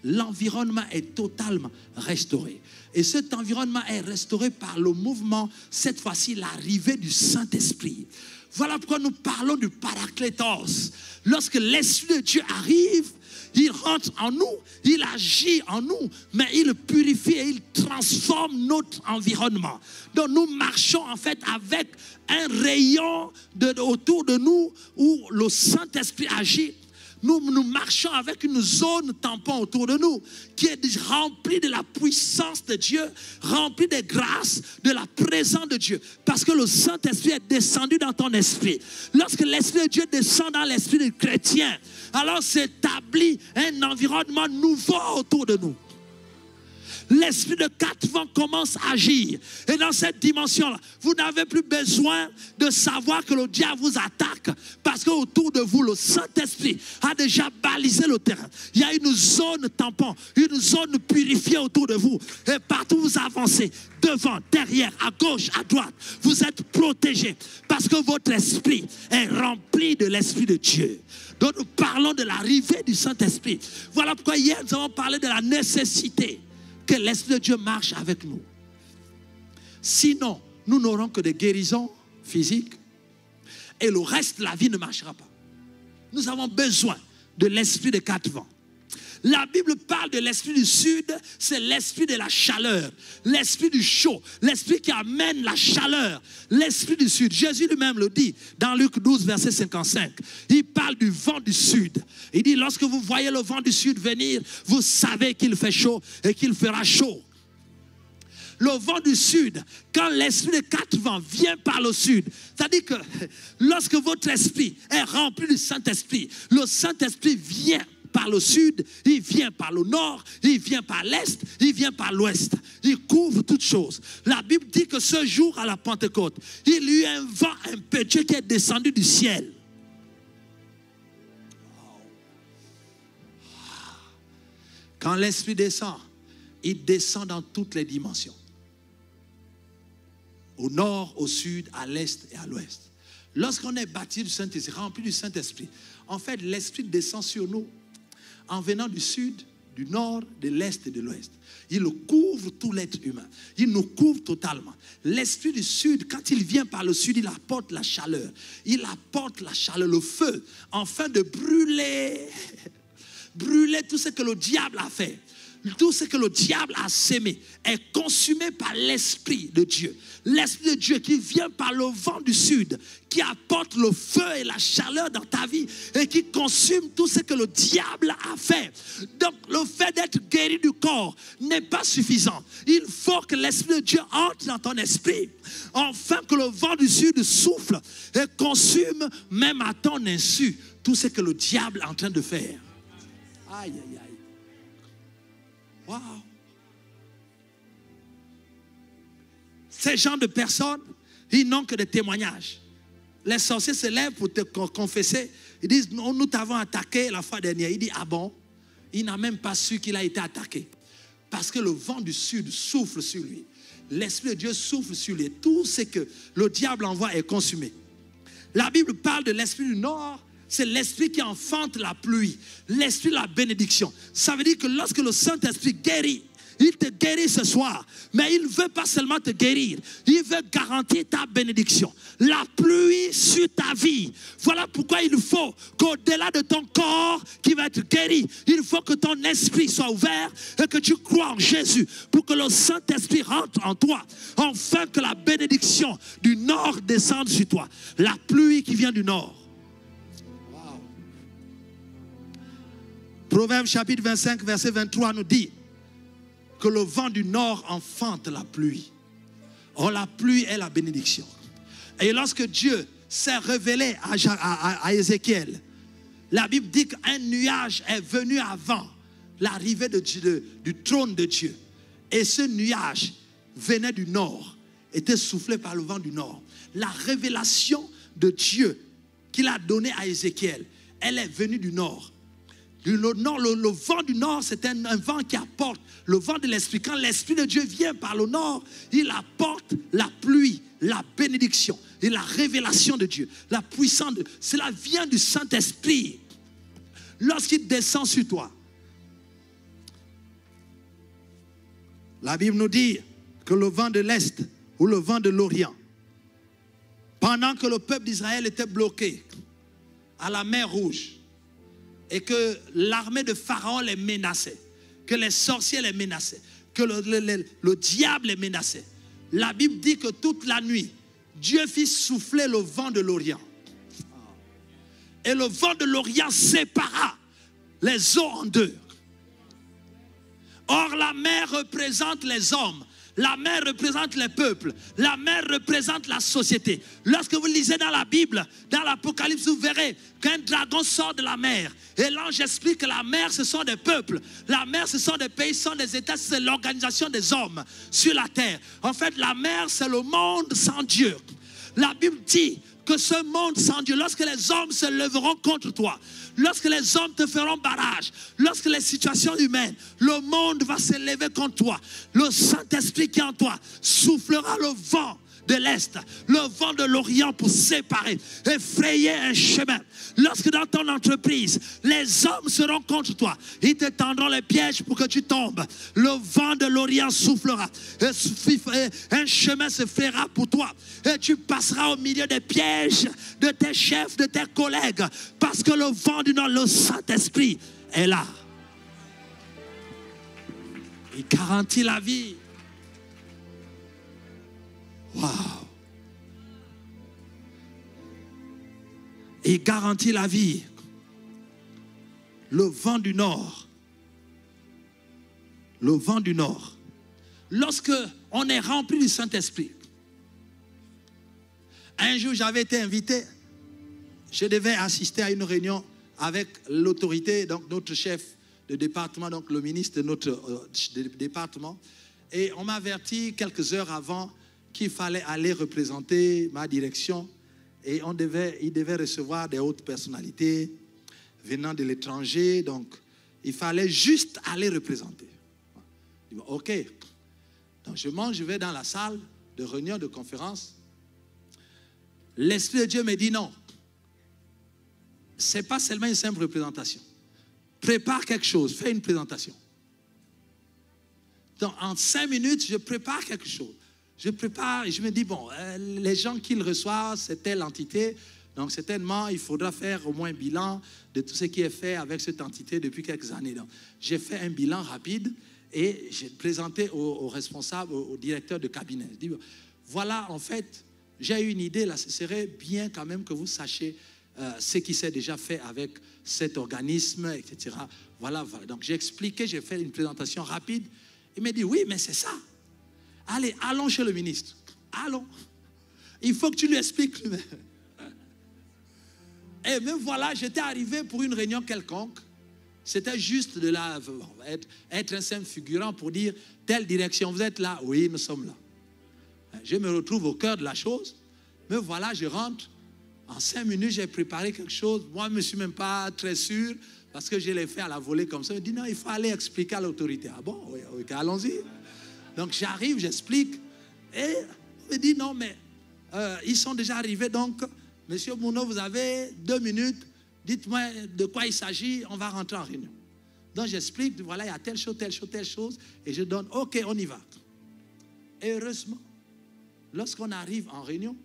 L'environnement est totalement restauré. Et cet environnement est restauré par le mouvement, cette fois-ci l'arrivée du Saint-Esprit. Voilà pourquoi nous parlons du Paraklétos. Lorsque l'Esprit de Dieu arrive, il rentre en nous, il agit en nous, mais il purifie et il transforme notre environnement. Donc nous marchons en fait avec un rayon autour de nous où le Saint-Esprit agit. Nous marchons avec une zone tampon autour de nous qui est remplie de la puissance de Dieu, remplie de grâce, de la présence de Dieu. Parce que le Saint-Esprit est descendu dans ton esprit. Lorsque l'Esprit de Dieu descend dans l'esprit du chrétien, alors s'établit un environnement nouveau autour de nous. L'esprit de quatre vents commence à agir. Et dans cette dimension-là, vous n'avez plus besoin de savoir que le diable vous attaque. Parce qu'autour de vous, le Saint-Esprit a déjà balisé le terrain. Il y a une zone tampon, une zone purifiée autour de vous. Et partout où vous avancez, devant, derrière, à gauche, à droite, vous êtes protégés. Parce que votre esprit est rempli de l'Esprit de Dieu. Donc nous parlons de l'arrivée du Saint-Esprit. Voilà pourquoi hier nous avons parlé de la nécessité que l'Esprit de Dieu marche avec nous. Sinon, nous n'aurons que des guérisons physiques et le reste de la vie ne marchera pas. Nous avons besoin de l'Esprit des quatre vents. La Bible parle de l'Esprit du Sud, c'est l'Esprit de la chaleur, l'Esprit du chaud, l'Esprit qui amène la chaleur, l'Esprit du Sud. Jésus lui-même le dit dans Luc 12, verset 55. Il parle du vent du Sud. Il dit, lorsque vous voyez le vent du Sud venir, vous savez qu'il fait chaud et qu'il fera chaud. Le vent du Sud, quand l'Esprit des quatre vents vient par le Sud, c'est-à-dire que lorsque votre esprit est rempli du Saint-Esprit, le Saint-Esprit vient par le sud, il vient par le nord, il vient par l'est, il vient par l'ouest. Il couvre toutes choses. La Bible dit que ce jour à la Pentecôte, il y a eu un vent impétueux qui est descendu du ciel. Quand l'Esprit descend, il descend dans toutes les dimensions. Au nord, au sud, à l'est et à l'ouest. Lorsqu'on est baptisé du Saint-Esprit, rempli du Saint-Esprit, en fait, l'Esprit descend sur nous en venant du sud, du nord, de l'est et de l'ouest. Il couvre tout l'être humain. Il nous couvre totalement. L'Esprit du sud, quand il vient par le sud, il apporte la chaleur. Il apporte la chaleur, le feu, afin de brûler tout ce que le diable a fait. Tout ce que le diable a sémé est consumé par l'Esprit de Dieu. L'Esprit de Dieu qui vient par le vent du sud, qui apporte le feu et la chaleur dans ta vie et qui consume tout ce que le diable a fait. Donc le fait d'être guéri du corps n'est pas suffisant. Il faut que l'Esprit de Dieu entre dans ton esprit, afin que le vent du sud souffle et consume même à ton insu tout ce que le diable est en train de faire. Aïe, aïe, aïe. Waouh! Ces gens de personnes, ils n'ont que des témoignages. Les sorciers se lèvent pour te confesser. Ils disent, nous t'avons attaqué la fois dernière. Il dit, ah bon? Il n'a même pas su qu'il a été attaqué. Parce que le vent du sud souffle sur lui. L'Esprit de Dieu souffle sur lui. Tout ce que le diable envoie est consumé. La Bible parle de l'Esprit du Nord. C'est l'Esprit qui enfante la pluie. L'Esprit de la bénédiction. Ça veut dire que lorsque le Saint-Esprit guérit, il te guérit ce soir, mais il ne veut pas seulement te guérir, il veut garantir ta bénédiction, la pluie sur ta vie. Voilà pourquoi il faut qu'au-delà de ton corps qui va être guéri, il faut que ton esprit soit ouvert et que tu crois en Jésus pour que le Saint-Esprit rentre en toi, afin que la bénédiction du nord descende sur toi. La pluie qui vient du nord. Wow. Proverbe chapitre 25, verset 23 nous dit que le vent du nord enfante la pluie. Or, la pluie est la bénédiction. Et lorsque Dieu s'est révélé à Ézéchiel, la Bible dit qu'un nuage est venu avant l'arrivée du trône de Dieu. Et ce nuage venait du nord, était soufflé par le vent du nord. La révélation de Dieu qu'il a donnée à Ézéchiel, elle est venue du nord. Le vent du nord, c'est un vent qui apporte le vent de l'Esprit. Quand l'Esprit de Dieu vient par le nord, il apporte la pluie, la bénédiction et la révélation de Dieu. La puissance de cela vient du Saint-Esprit. Lorsqu'il descend sur toi, la Bible nous dit que le vent de l'Est ou le vent de l'Orient, pendant que le peuple d'Israël était bloqué à la mer Rouge, et que l'armée de Pharaon les menaçait, que les sorciers les menaçaient, que le diable les menaçait. La Bible dit que toute la nuit, Dieu fit souffler le vent de l'Orient. Et le vent de l'Orient sépara les eaux en deux. Or, la mer représente les hommes. La mer représente les peuples. La mer représente la société. Lorsque vous lisez dans la Bible, dans l'Apocalypse, vous verrez qu'un dragon sort de la mer. Et l'ange explique que la mer, ce sont des peuples. La mer, ce sont des pays, ce sont des États. C'est l'organisation des hommes sur la terre. En fait, la mer, c'est le monde sans Dieu. La Bible dit que ce monde sans Dieu, lorsque les hommes se leveront contre toi, lorsque les hommes te feront barrage, lorsque les situations humaines, le monde va se lever contre toi, le Saint-Esprit qui est en toi soufflera le vent de l'Est, le vent de l'Orient pour séparer, effrayer un chemin. Lorsque dans ton entreprise, les hommes seront contre toi, ils te tendront les pièges pour que tu tombes. Le vent de l'Orient soufflera, et un chemin se fera pour toi. Et tu passeras au milieu des pièges de tes chefs, de tes collègues, parce que le vent du Nord, le Saint-Esprit est là. Il garantit la vie. Waouh! Il garantit la vie. Le vent du Nord. Le vent du Nord. Lorsque on est rempli du Saint-Esprit. Un jour, j'avais été invité. Je devais assister à une réunion avec l'autorité, donc notre chef de département, donc le ministre de notre département. Et on m'a averti quelques heures avant qu'il fallait aller représenter ma direction et il devait recevoir des hautes personnalités venant de l'étranger, donc il fallait juste aller représenter. Je dis, ok, donc je vais dans la salle de réunion, de conférence. L'Esprit de Dieu me dit non, ce n'est pas seulement une simple représentation. Prépare quelque chose, fais une présentation. Donc en 5 minutes, je prépare quelque chose. Je prépare et je me dis, bon, les gens qu'ils reçoivent, c'est telle entité. Donc, certainement, il faudra faire au moins un bilan de tout ce qui est fait avec cette entité depuis quelques années. Donc, j'ai fait un bilan rapide et j'ai présenté au responsable, au directeur de cabinet. Je dis, voilà, en fait, j'ai eu une idée, là, ce serait bien quand même que vous sachiez ce qui s'est déjà fait avec cet organisme, etc. Voilà, voilà. Donc, j'ai expliqué, j'ai fait une présentation rapide. Il m'a dit, oui, mais c'est ça. Allez, allons chez le ministre. Allons. Il faut que tu lui expliques lui-même. Et même voilà, j'étais arrivé pour une réunion quelconque. C'était juste de là, être un simple figurant pour dire telle direction, vous êtes là, oui, nous sommes là. Je me retrouve au cœur de la chose, mais voilà, je rentre. En 5 minutes, j'ai préparé quelque chose. Moi, je ne me suis même pas très sûr parce que je l'ai fait à la volée comme ça. Je me dis non, il faut aller expliquer à l'autorité. Ah bon, oui, ok, allons-y. Donc j'arrive, j'explique. Et on me dit non, mais ils sont déjà arrivés. Donc, Monsieur Mouno, vous avez 2 minutes. Dites-moi de quoi il s'agit. On va rentrer en réunion. Donc j'explique, voilà, il y a telle chose, telle chose, telle chose. Et je donne, ok, on y va. Et heureusement, lorsqu'on arrive en réunion,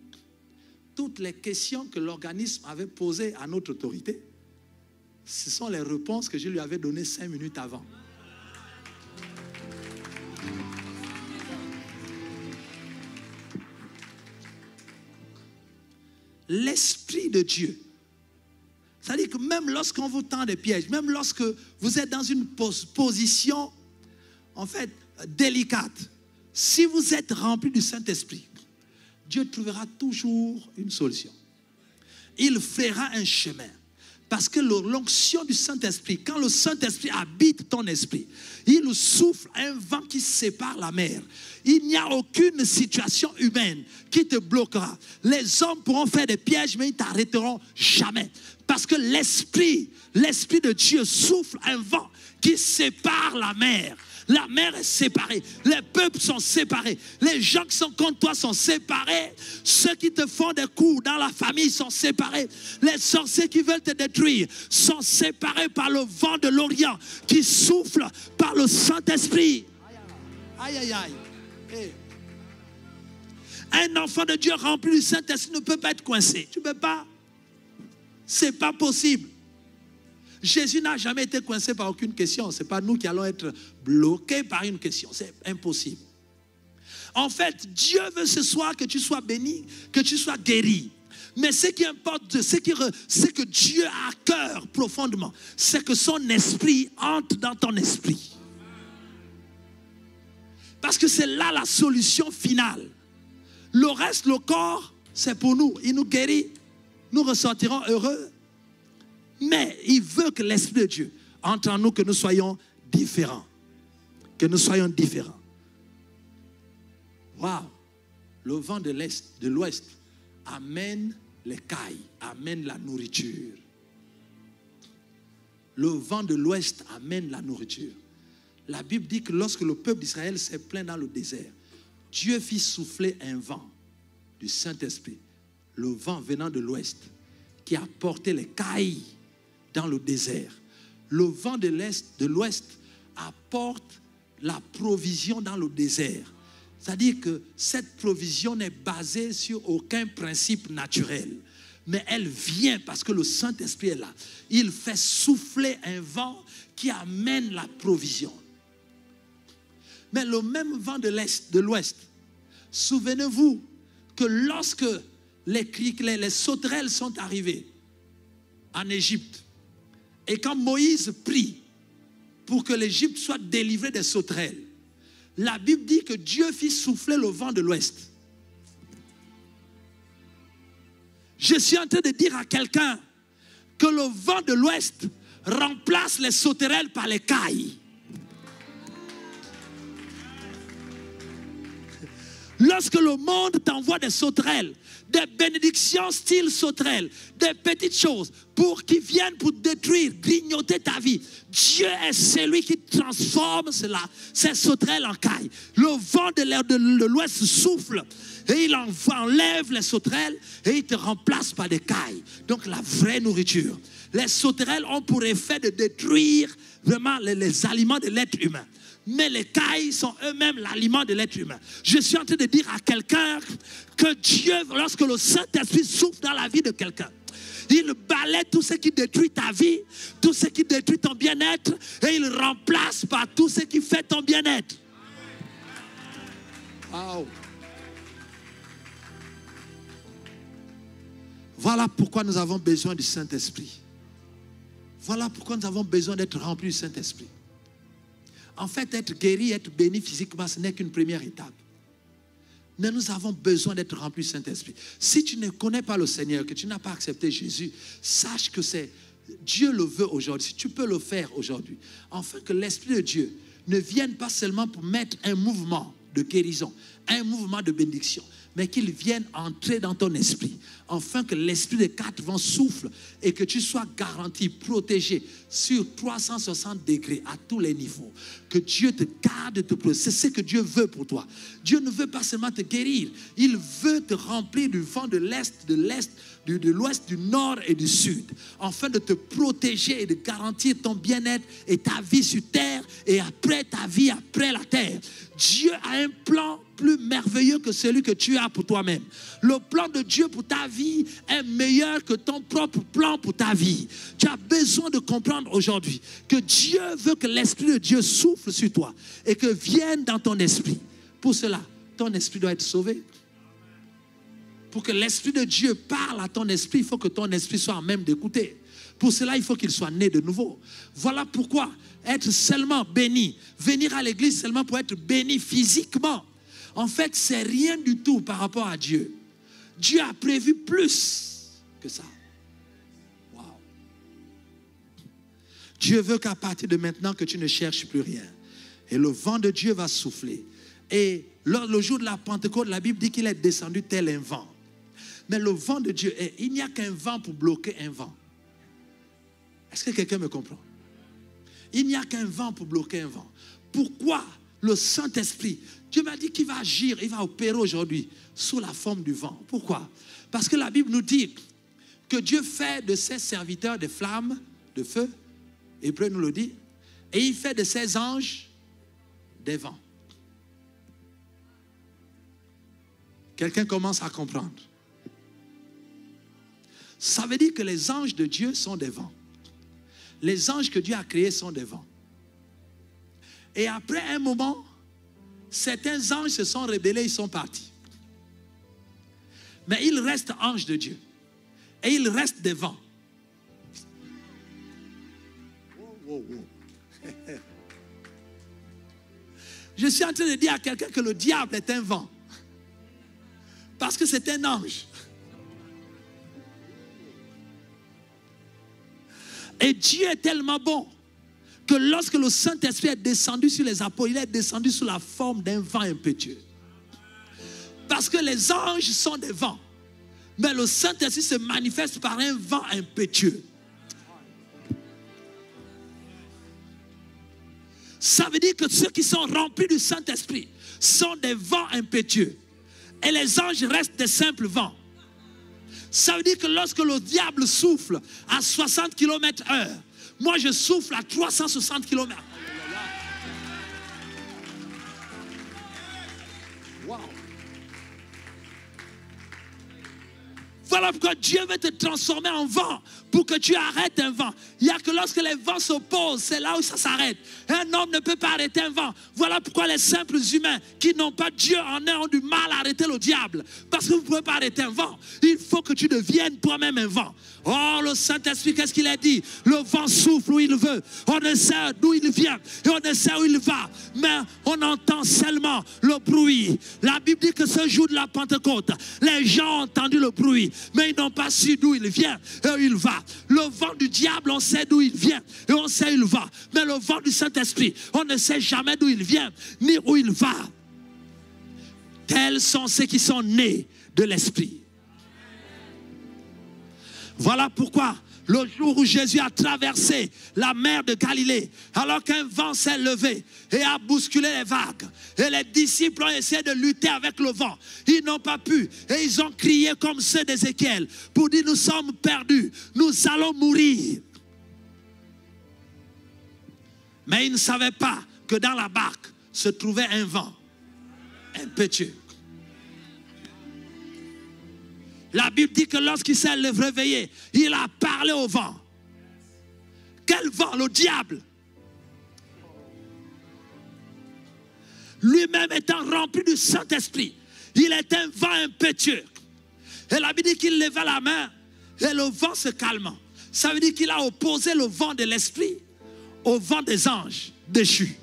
toutes les questions que l'organisme avait posées à notre autorité, ce sont les réponses que je lui avais données 5 minutes avant. L'Esprit de Dieu. C'est-à-dire que même lorsqu'on vous tend des pièges, même lorsque vous êtes dans une position, en fait, délicate, si vous êtes rempli du Saint-Esprit, Dieu trouvera toujours une solution. Il fera un chemin. Parce que l'onction du Saint-Esprit, quand le Saint-Esprit habite ton esprit, il souffle un vent qui sépare la mer. Il n'y a aucune situation humaine qui te bloquera. Les hommes pourront faire des pièges, mais ils ne t'arrêteront jamais. Parce que l'Esprit de Dieu souffle un vent qui sépare la mer. La mer est séparée. Les peuples sont séparés. Les gens qui sont contre toi sont séparés. Ceux qui te font des coups dans la famille sont séparés. Les sorciers qui veulent te détruire sont séparés par le vent de l'Orient qui souffle par le Saint-Esprit. Aïe, aïe, aïe. Hey. Un enfant de Dieu rempli du Saint-Esprit ne peut pas être coincé. Tu ne peux pas. C'est pas possible. Jésus n'a jamais été coincé par aucune question. Ce n'est pas nous qui allons être bloqués par une question. C'est impossible. En fait, Dieu veut ce soir que tu sois béni, que tu sois guéri. Mais ce qui importe, c'est que Dieu a à cœur profondément, c'est que son esprit entre dans ton esprit. Parce que c'est là la solution finale. Le reste, le corps, c'est pour nous. Il nous guérit. Nous ressortirons heureux. Mais il veut que l'Esprit de Dieu entre en nous, que nous soyons différents. Que nous soyons différents. Waouh! Le vent de l'Ouest amène les cailles, amène la nourriture. Le vent de l'Ouest amène la nourriture. La Bible dit que lorsque le peuple d'Israël s'est plaint dans le désert, Dieu fit souffler un vent du Saint-Esprit, le vent venant de l'Ouest, qui a porté les cailles dans le désert. Le vent de l'Ouest apporte la provision dans le désert. C'est-à-dire que cette provision n'est basée sur aucun principe naturel. Mais elle vient parce que le Saint-Esprit est là. Il fait souffler un vent qui amène la provision. Mais le même vent de l'Ouest, souvenez-vous que lorsque les sauterelles sont arrivées en Égypte, et quand Moïse prie pour que l'Égypte soit délivrée des sauterelles, la Bible dit que Dieu fit souffler le vent de l'Ouest. Je suis en train de dire à quelqu'un que le vent de l'Ouest remplace les sauterelles par les cailles. Lorsque le monde t'envoie des sauterelles, des bénédictions style sauterelles, des petites choses pour qui viennent pour détruire, grignoter ta vie, Dieu est celui qui transforme ces sauterelles en cailles. Le vent de l'Ouest souffle et il enlève les sauterelles et il te remplace par des cailles. Donc la vraie nourriture. Les sauterelles ont pour effet de détruire vraiment les aliments de l'être humain. Mais les cailles sont eux-mêmes l'aliment de l'être humain. Je suis en train de dire à quelqu'un que Dieu, lorsque le Saint-Esprit souffle dans la vie de quelqu'un, il balaie tout ce qui détruit ta vie, tout ce qui détruit ton bien-être, et il remplace par tout ce qui fait ton bien-être. Wow. Voilà pourquoi nous avons besoin du Saint-Esprit. Voilà pourquoi nous avons besoin d'être remplis du Saint-Esprit. En fait, être guéri, être béni physiquement, ce n'est qu'une première étape. Mais nous avons besoin d'être remplis du Saint-Esprit. Si tu ne connais pas le Seigneur, que tu n'as pas accepté Jésus, sache que c'est Dieu le veut aujourd'hui, si tu peux le faire aujourd'hui, afin que l'Esprit de Dieu ne vienne pas seulement pour mettre un mouvement de guérison, un mouvement de bénédiction, mais qu'il vienne entrer dans ton esprit, afin que l'esprit de 4 vents souffle et que tu sois garanti, protégé sur 360 degrés à tous les niveaux. Que Dieu te garde, te protège. C'est ce que Dieu veut pour toi. Dieu ne veut pas seulement te guérir, il veut te remplir du vent de l'Est, de l'Ouest, du Nord et du Sud, afin de te protéger et de garantir ton bien-être et ta vie sur terre et après ta vie après la terre. Dieu a un plan plus merveilleux que celui que tu as pour toi-même. Le plan de Dieu pour ta vie est meilleur que ton propre plan pour ta vie. Tu as besoin de comprendre aujourd'hui que Dieu veut que l'Esprit de Dieu souffle sur toi et que vienne dans ton esprit. Pour cela, ton esprit doit être sauvé. Pour que l'Esprit de Dieu parle à ton esprit, il faut que ton esprit soit en même d'écouter. Pour cela, il faut qu'il soit né de nouveau. Voilà pourquoi être seulement béni, venir à l'église seulement pour être béni physiquement, en fait, c'est rien du tout par rapport à Dieu. Dieu a prévu plus que ça. Wow. Dieu veut qu'à partir de maintenant que tu ne cherches plus rien. Et le vent de Dieu va souffler. Et le jour de la Pentecôte, la Bible dit qu'il est descendu tel un vent. Mais le vent de Dieu, il n'y a qu'un vent pour bloquer un vent. Est-ce que quelqu'un me comprend? Il n'y a qu'un vent pour bloquer un vent. Pourquoi le Saint-Esprit, Dieu m'a dit qu'il va agir, il va opérer aujourd'hui sous la forme du vent. Pourquoi? Parce que la Bible nous dit que Dieu fait de ses serviteurs des flammes de feu, Hébreu nous le dit, et il fait de ses anges des vents. Quelqu'un commence à comprendre. Ça veut dire que les anges de Dieu sont des vents. Les anges que Dieu a créés sont des vents. Et après un moment, certains anges se sont rebellés, ils sont partis. Mais ils restent anges de Dieu. Et ils restent des vents. Je suis en train de dire à quelqu'un que le diable est un vent. Parce que c'est un ange. Et Dieu est tellement bon que lorsque le Saint-Esprit est descendu sur les apôtres, il est descendu sous la forme d'un vent impétueux. Parce que les anges sont des vents. Mais le Saint-Esprit se manifeste par un vent impétueux. Ça veut dire que ceux qui sont remplis du Saint-Esprit sont des vents impétueux. Et les anges restent des simples vents. Ça veut dire que lorsque le diable souffle à 60 km/h, moi je souffle à 360 km. Wow. Voilà pourquoi Dieu veut te transformer en vent pour que tu arrêtes un vent. Il n'y a que lorsque les vents s'opposent, c'est là où ça s'arrête. Un homme ne peut pas arrêter un vent. Voilà pourquoi les simples humains qui n'ont pas Dieu en eux ont du mal à arrêter le diable. Parce que vous ne pouvez pas arrêter un vent. Il faut que tu deviennes toi-même un vent. Oh, le Saint-Esprit, qu'est-ce qu'il a dit? Le vent souffle où il veut. On ne sait d'où il vient et on ne sait où il va. Mais on entend seulement le bruit. La Bible dit que ce jour de la Pentecôte, les gens ont entendu le bruit, mais ils n'ont pas su d'où il vient et où il va. Le vent du diable, on sait d'où il vient et on sait où il va. Mais le vent du Saint-Esprit, on ne sait jamais d'où il vient ni où il va. Tels sont ceux qui sont nés de l'Esprit. Voilà pourquoi le jour où Jésus a traversé la mer de Galilée, alors qu'un vent s'est levé et a bousculé les vagues, et les disciples ont essayé de lutter avec le vent, ils n'ont pas pu, et ils ont crié comme ceux d'Ézéchiel pour dire: nous sommes perdus, nous allons mourir. Mais ils ne savaient pas que dans la barque se trouvait un vent impétueux. La Bible dit que lorsqu'il s'est réveillé, il a parlé au vent. Quel vent? Le diable. Lui-même étant rempli du Saint-Esprit, il est un vent impétueux. Et la Bible dit qu'il leva la main et le vent se calma. Ça veut dire qu'il a opposé le vent de l'Esprit au vent des anges déchus.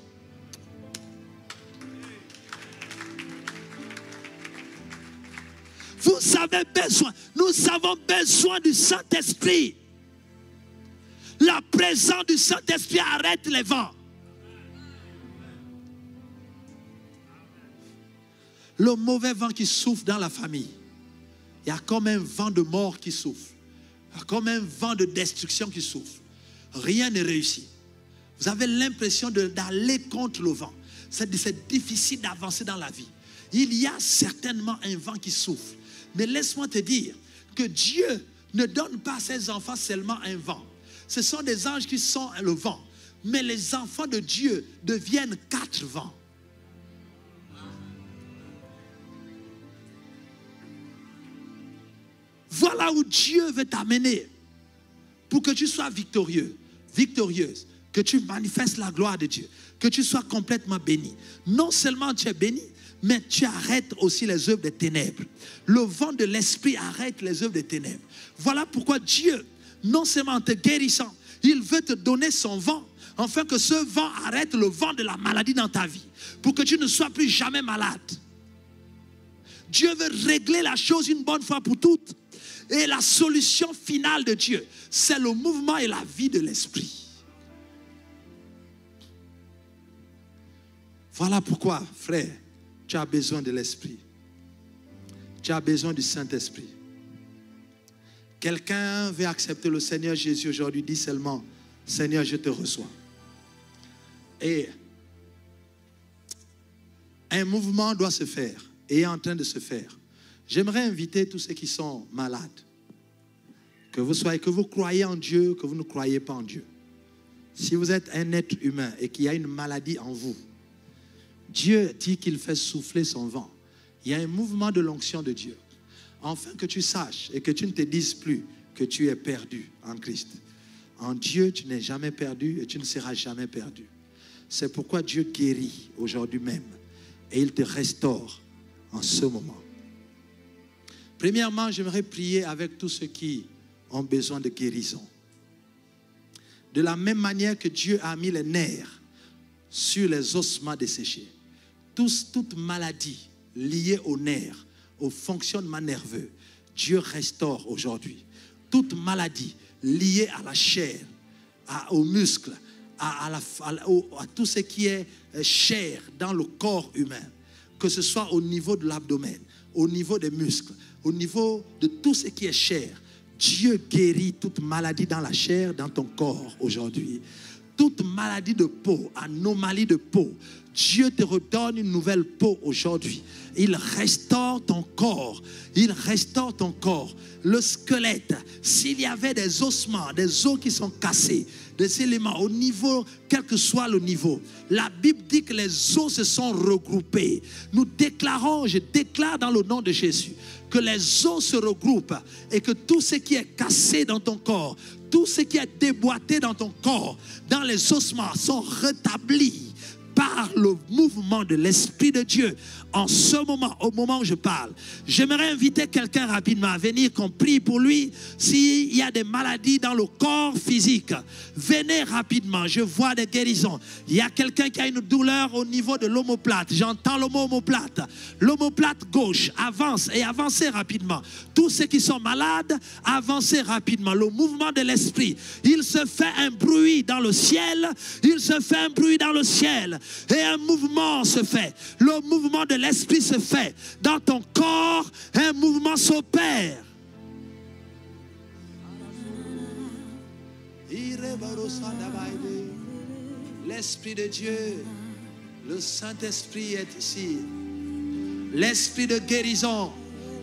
Vous avez besoin, nous avons besoin du Saint-Esprit. la présence du Saint-Esprit arrête les vents. Le mauvais vent qui souffle dans la famille, il y a comme un vent de mort qui souffle. Il y a comme un vent de destruction qui souffle. Rien ne réussit. Vous avez l'impression d'aller contre le vent. C'est difficile d'avancer dans la vie. Il y a certainement un vent qui souffle. Mais laisse-moi te dire que Dieu ne donne pas à ses enfants seulement un vent. Ce sont des anges qui sont le vent. Mais les enfants de Dieu deviennent 4 vents. Voilà où Dieu veut t'amener pour que tu sois victorieux, victorieuse, que tu manifestes la gloire de Dieu, que tu sois complètement béni. Non seulement tu es béni, mais tu arrêtes aussi les œuvres des ténèbres. Le vent de l'esprit arrête les œuvres des ténèbres. Voilà pourquoi Dieu, non seulement en te guérissant, il veut te donner son vent, afin que ce vent arrête le vent de la maladie dans ta vie, pour que tu ne sois plus jamais malade. Dieu veut régler la chose une bonne fois pour toutes. Et la solution finale de Dieu, c'est le mouvement et la vie de l'esprit. Voilà pourquoi, frère, tu as besoin de l'esprit. Tu as besoin du Saint-Esprit. Quelqu'un veut accepter le Seigneur Jésus aujourd'hui, dit seulement, Seigneur, je te reçois. Et un mouvement doit se faire et est en train de se faire. J'aimerais inviter tous ceux qui sont malades, que vous croyez en Dieu, que vous ne croyez pas en Dieu. Si vous êtes un être humain et qu'il y a une maladie en vous, Dieu dit qu'il fait souffler son vent. Il y a un mouvement de l'onction de Dieu. Afin que tu saches et que tu ne te dises plus que tu es perdu en Christ. En Dieu, tu n'es jamais perdu et tu ne seras jamais perdu. C'est pourquoi Dieu guérit aujourd'hui même et il te restaure en ce moment. Premièrement, j'aimerais prier avec tous ceux qui ont besoin de guérison. De la même manière que Dieu a mis les nerfs sur les ossements desséchés. Toute maladie liée aux nerfs, au fonctionnement nerveux, Dieu restaure aujourd'hui. Toute maladie liée à la chair, aux muscles, à tout ce qui est chair dans le corps humain, que ce soit au niveau de l'abdomen, au niveau des muscles, au niveau de tout ce qui est chair. Dieu guérit toute maladie dans la chair, dans ton corps aujourd'hui. Toute maladie de peau, anomalie de peau, Dieu te redonne une nouvelle peau aujourd'hui. Il restaure ton corps. Il restaure ton corps. Le squelette, s'il y avait des ossements, des os qui sont cassés, des éléments au niveau, quel que soit le niveau, la Bible dit que les os se sont regroupés. Nous déclarons, je déclare dans le nom de Jésus, que les os se regroupent et que tout ce qui est cassé dans ton corps, tout ce qui est déboîté dans ton corps, dans les ossements, sont rétablis par le mouvement de l'Esprit de Dieu. En ce moment, au moment où je parle, j'aimerais inviter quelqu'un rapidement à venir, qu'on prie pour lui. S'il y a des maladies dans le corps physique, venez rapidement, je vois des guérisons. Il y a quelqu'un qui a une douleur au niveau de l'omoplate, j'entends le mot omoplate. L'omoplate gauche, avance et avancez rapidement. Tous ceux qui sont malades, avancez rapidement. Le mouvement de l'Esprit, il se fait un bruit dans le ciel, il se fait un bruit dans le ciel et un mouvement se fait. Le mouvement de l'Esprit se fait dans ton corps, un mouvement s'opère. L'Esprit de Dieu, le Saint-Esprit est ici. L'Esprit de guérison,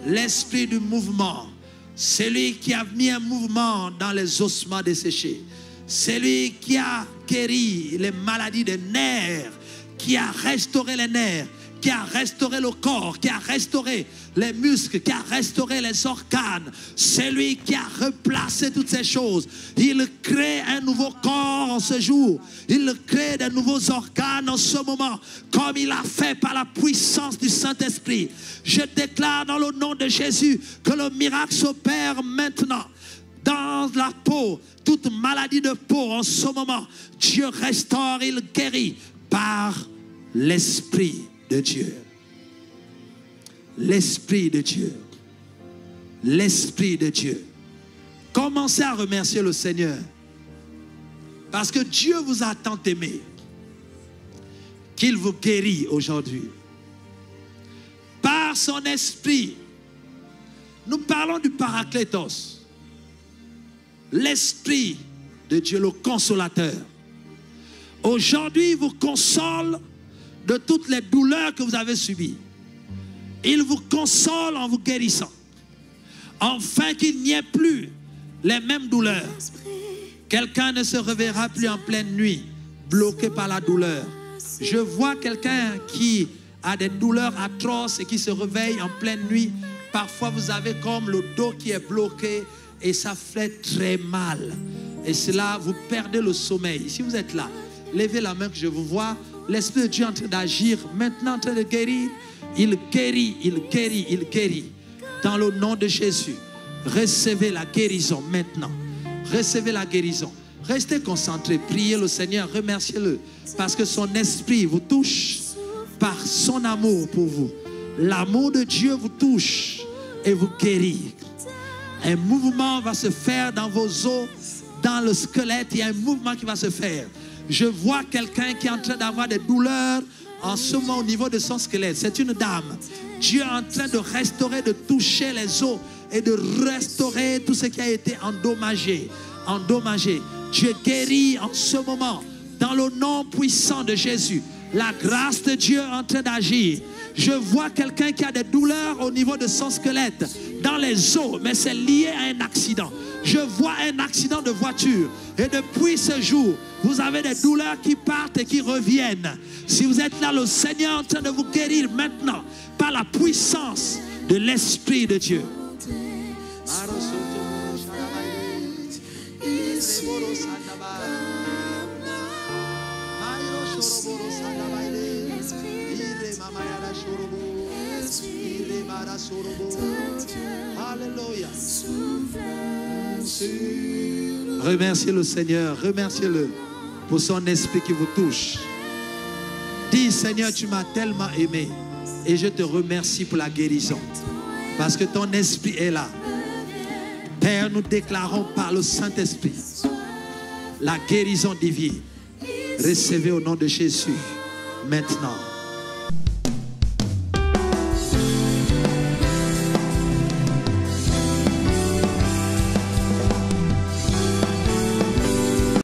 l'Esprit du mouvement. C'est lui qui a mis un mouvement dans les ossements desséchés. C'est lui qui a guéri les maladies des nerfs, qui a restauré les nerfs, qui a restauré le corps, qui a restauré les muscles, qui a restauré les organes. C'est lui qui a replacé toutes ces choses. Il crée un nouveau corps en ce jour. Il crée de nouveaux organes en ce moment, comme il a fait par la puissance du Saint-Esprit. Je déclare dans le nom de Jésus que le miracle s'opère maintenant. Dans la peau, toute maladie de peau en ce moment, Dieu restaure, il guérit par l'Esprit de Dieu. L'Esprit de Dieu. L'Esprit de Dieu. Commencez à remercier le Seigneur. Parce que Dieu vous a tant aimé qu'il vous guérit aujourd'hui. Par son esprit, nous parlons du Paraclétos, l'esprit de Dieu, le consolateur. Aujourd'hui, il vous console de toutes les douleurs que vous avez subies. Il vous console en vous guérissant, afin qu'il n'y ait plus les mêmes douleurs. Quelqu'un ne se réveillera plus en pleine nuit, bloqué par la douleur. Je vois quelqu'un qui a des douleurs atroces et qui se réveille en pleine nuit. Parfois, vous avez comme le dos qui est bloqué et ça fait très mal. Et cela, vous perdez le sommeil. Si vous êtes là, levez la main que je vous vois. L'Esprit de Dieu est en train d'agir, maintenant en train de guérir. Il guérit, il guérit, il guérit. Dans le nom de Jésus, recevez la guérison maintenant. Recevez la guérison. Restez concentrés, priez le Seigneur, remerciez-le. Parce que son esprit vous touche par son amour pour vous. L'amour de Dieu vous touche et vous guérit. Un mouvement va se faire dans vos os, dans le squelette. Il y a un mouvement qui va se faire. Je vois quelqu'un qui est en train d'avoir des douleurs en ce moment au niveau de son squelette. C'est une dame. Dieu est en train de restaurer, de toucher les os et de restaurer tout ce qui a été endommagé. Dieu guérit en ce moment dans le nom puissant de Jésus. La grâce de Dieu est en train d'agir. Je vois quelqu'un qui a des douleurs au niveau de son squelette, dans les os, mais c'est lié à un accident. Je vois un accident de voiture. Et depuis ce jour, vous avez des douleurs qui partent et qui reviennent. Si vous êtes là, le Seigneur est en train de vous guérir maintenant par la puissance de l'Esprit de Dieu. Alléluia. Remerciez le Seigneur, remerciez-le pour son esprit qui vous touche. Dis, Seigneur, tu m'as tellement aimé et je te remercie pour la guérison parce que ton esprit est là. Père, nous déclarons par le Saint-Esprit la guérison divine. Recevez au nom de Jésus maintenant.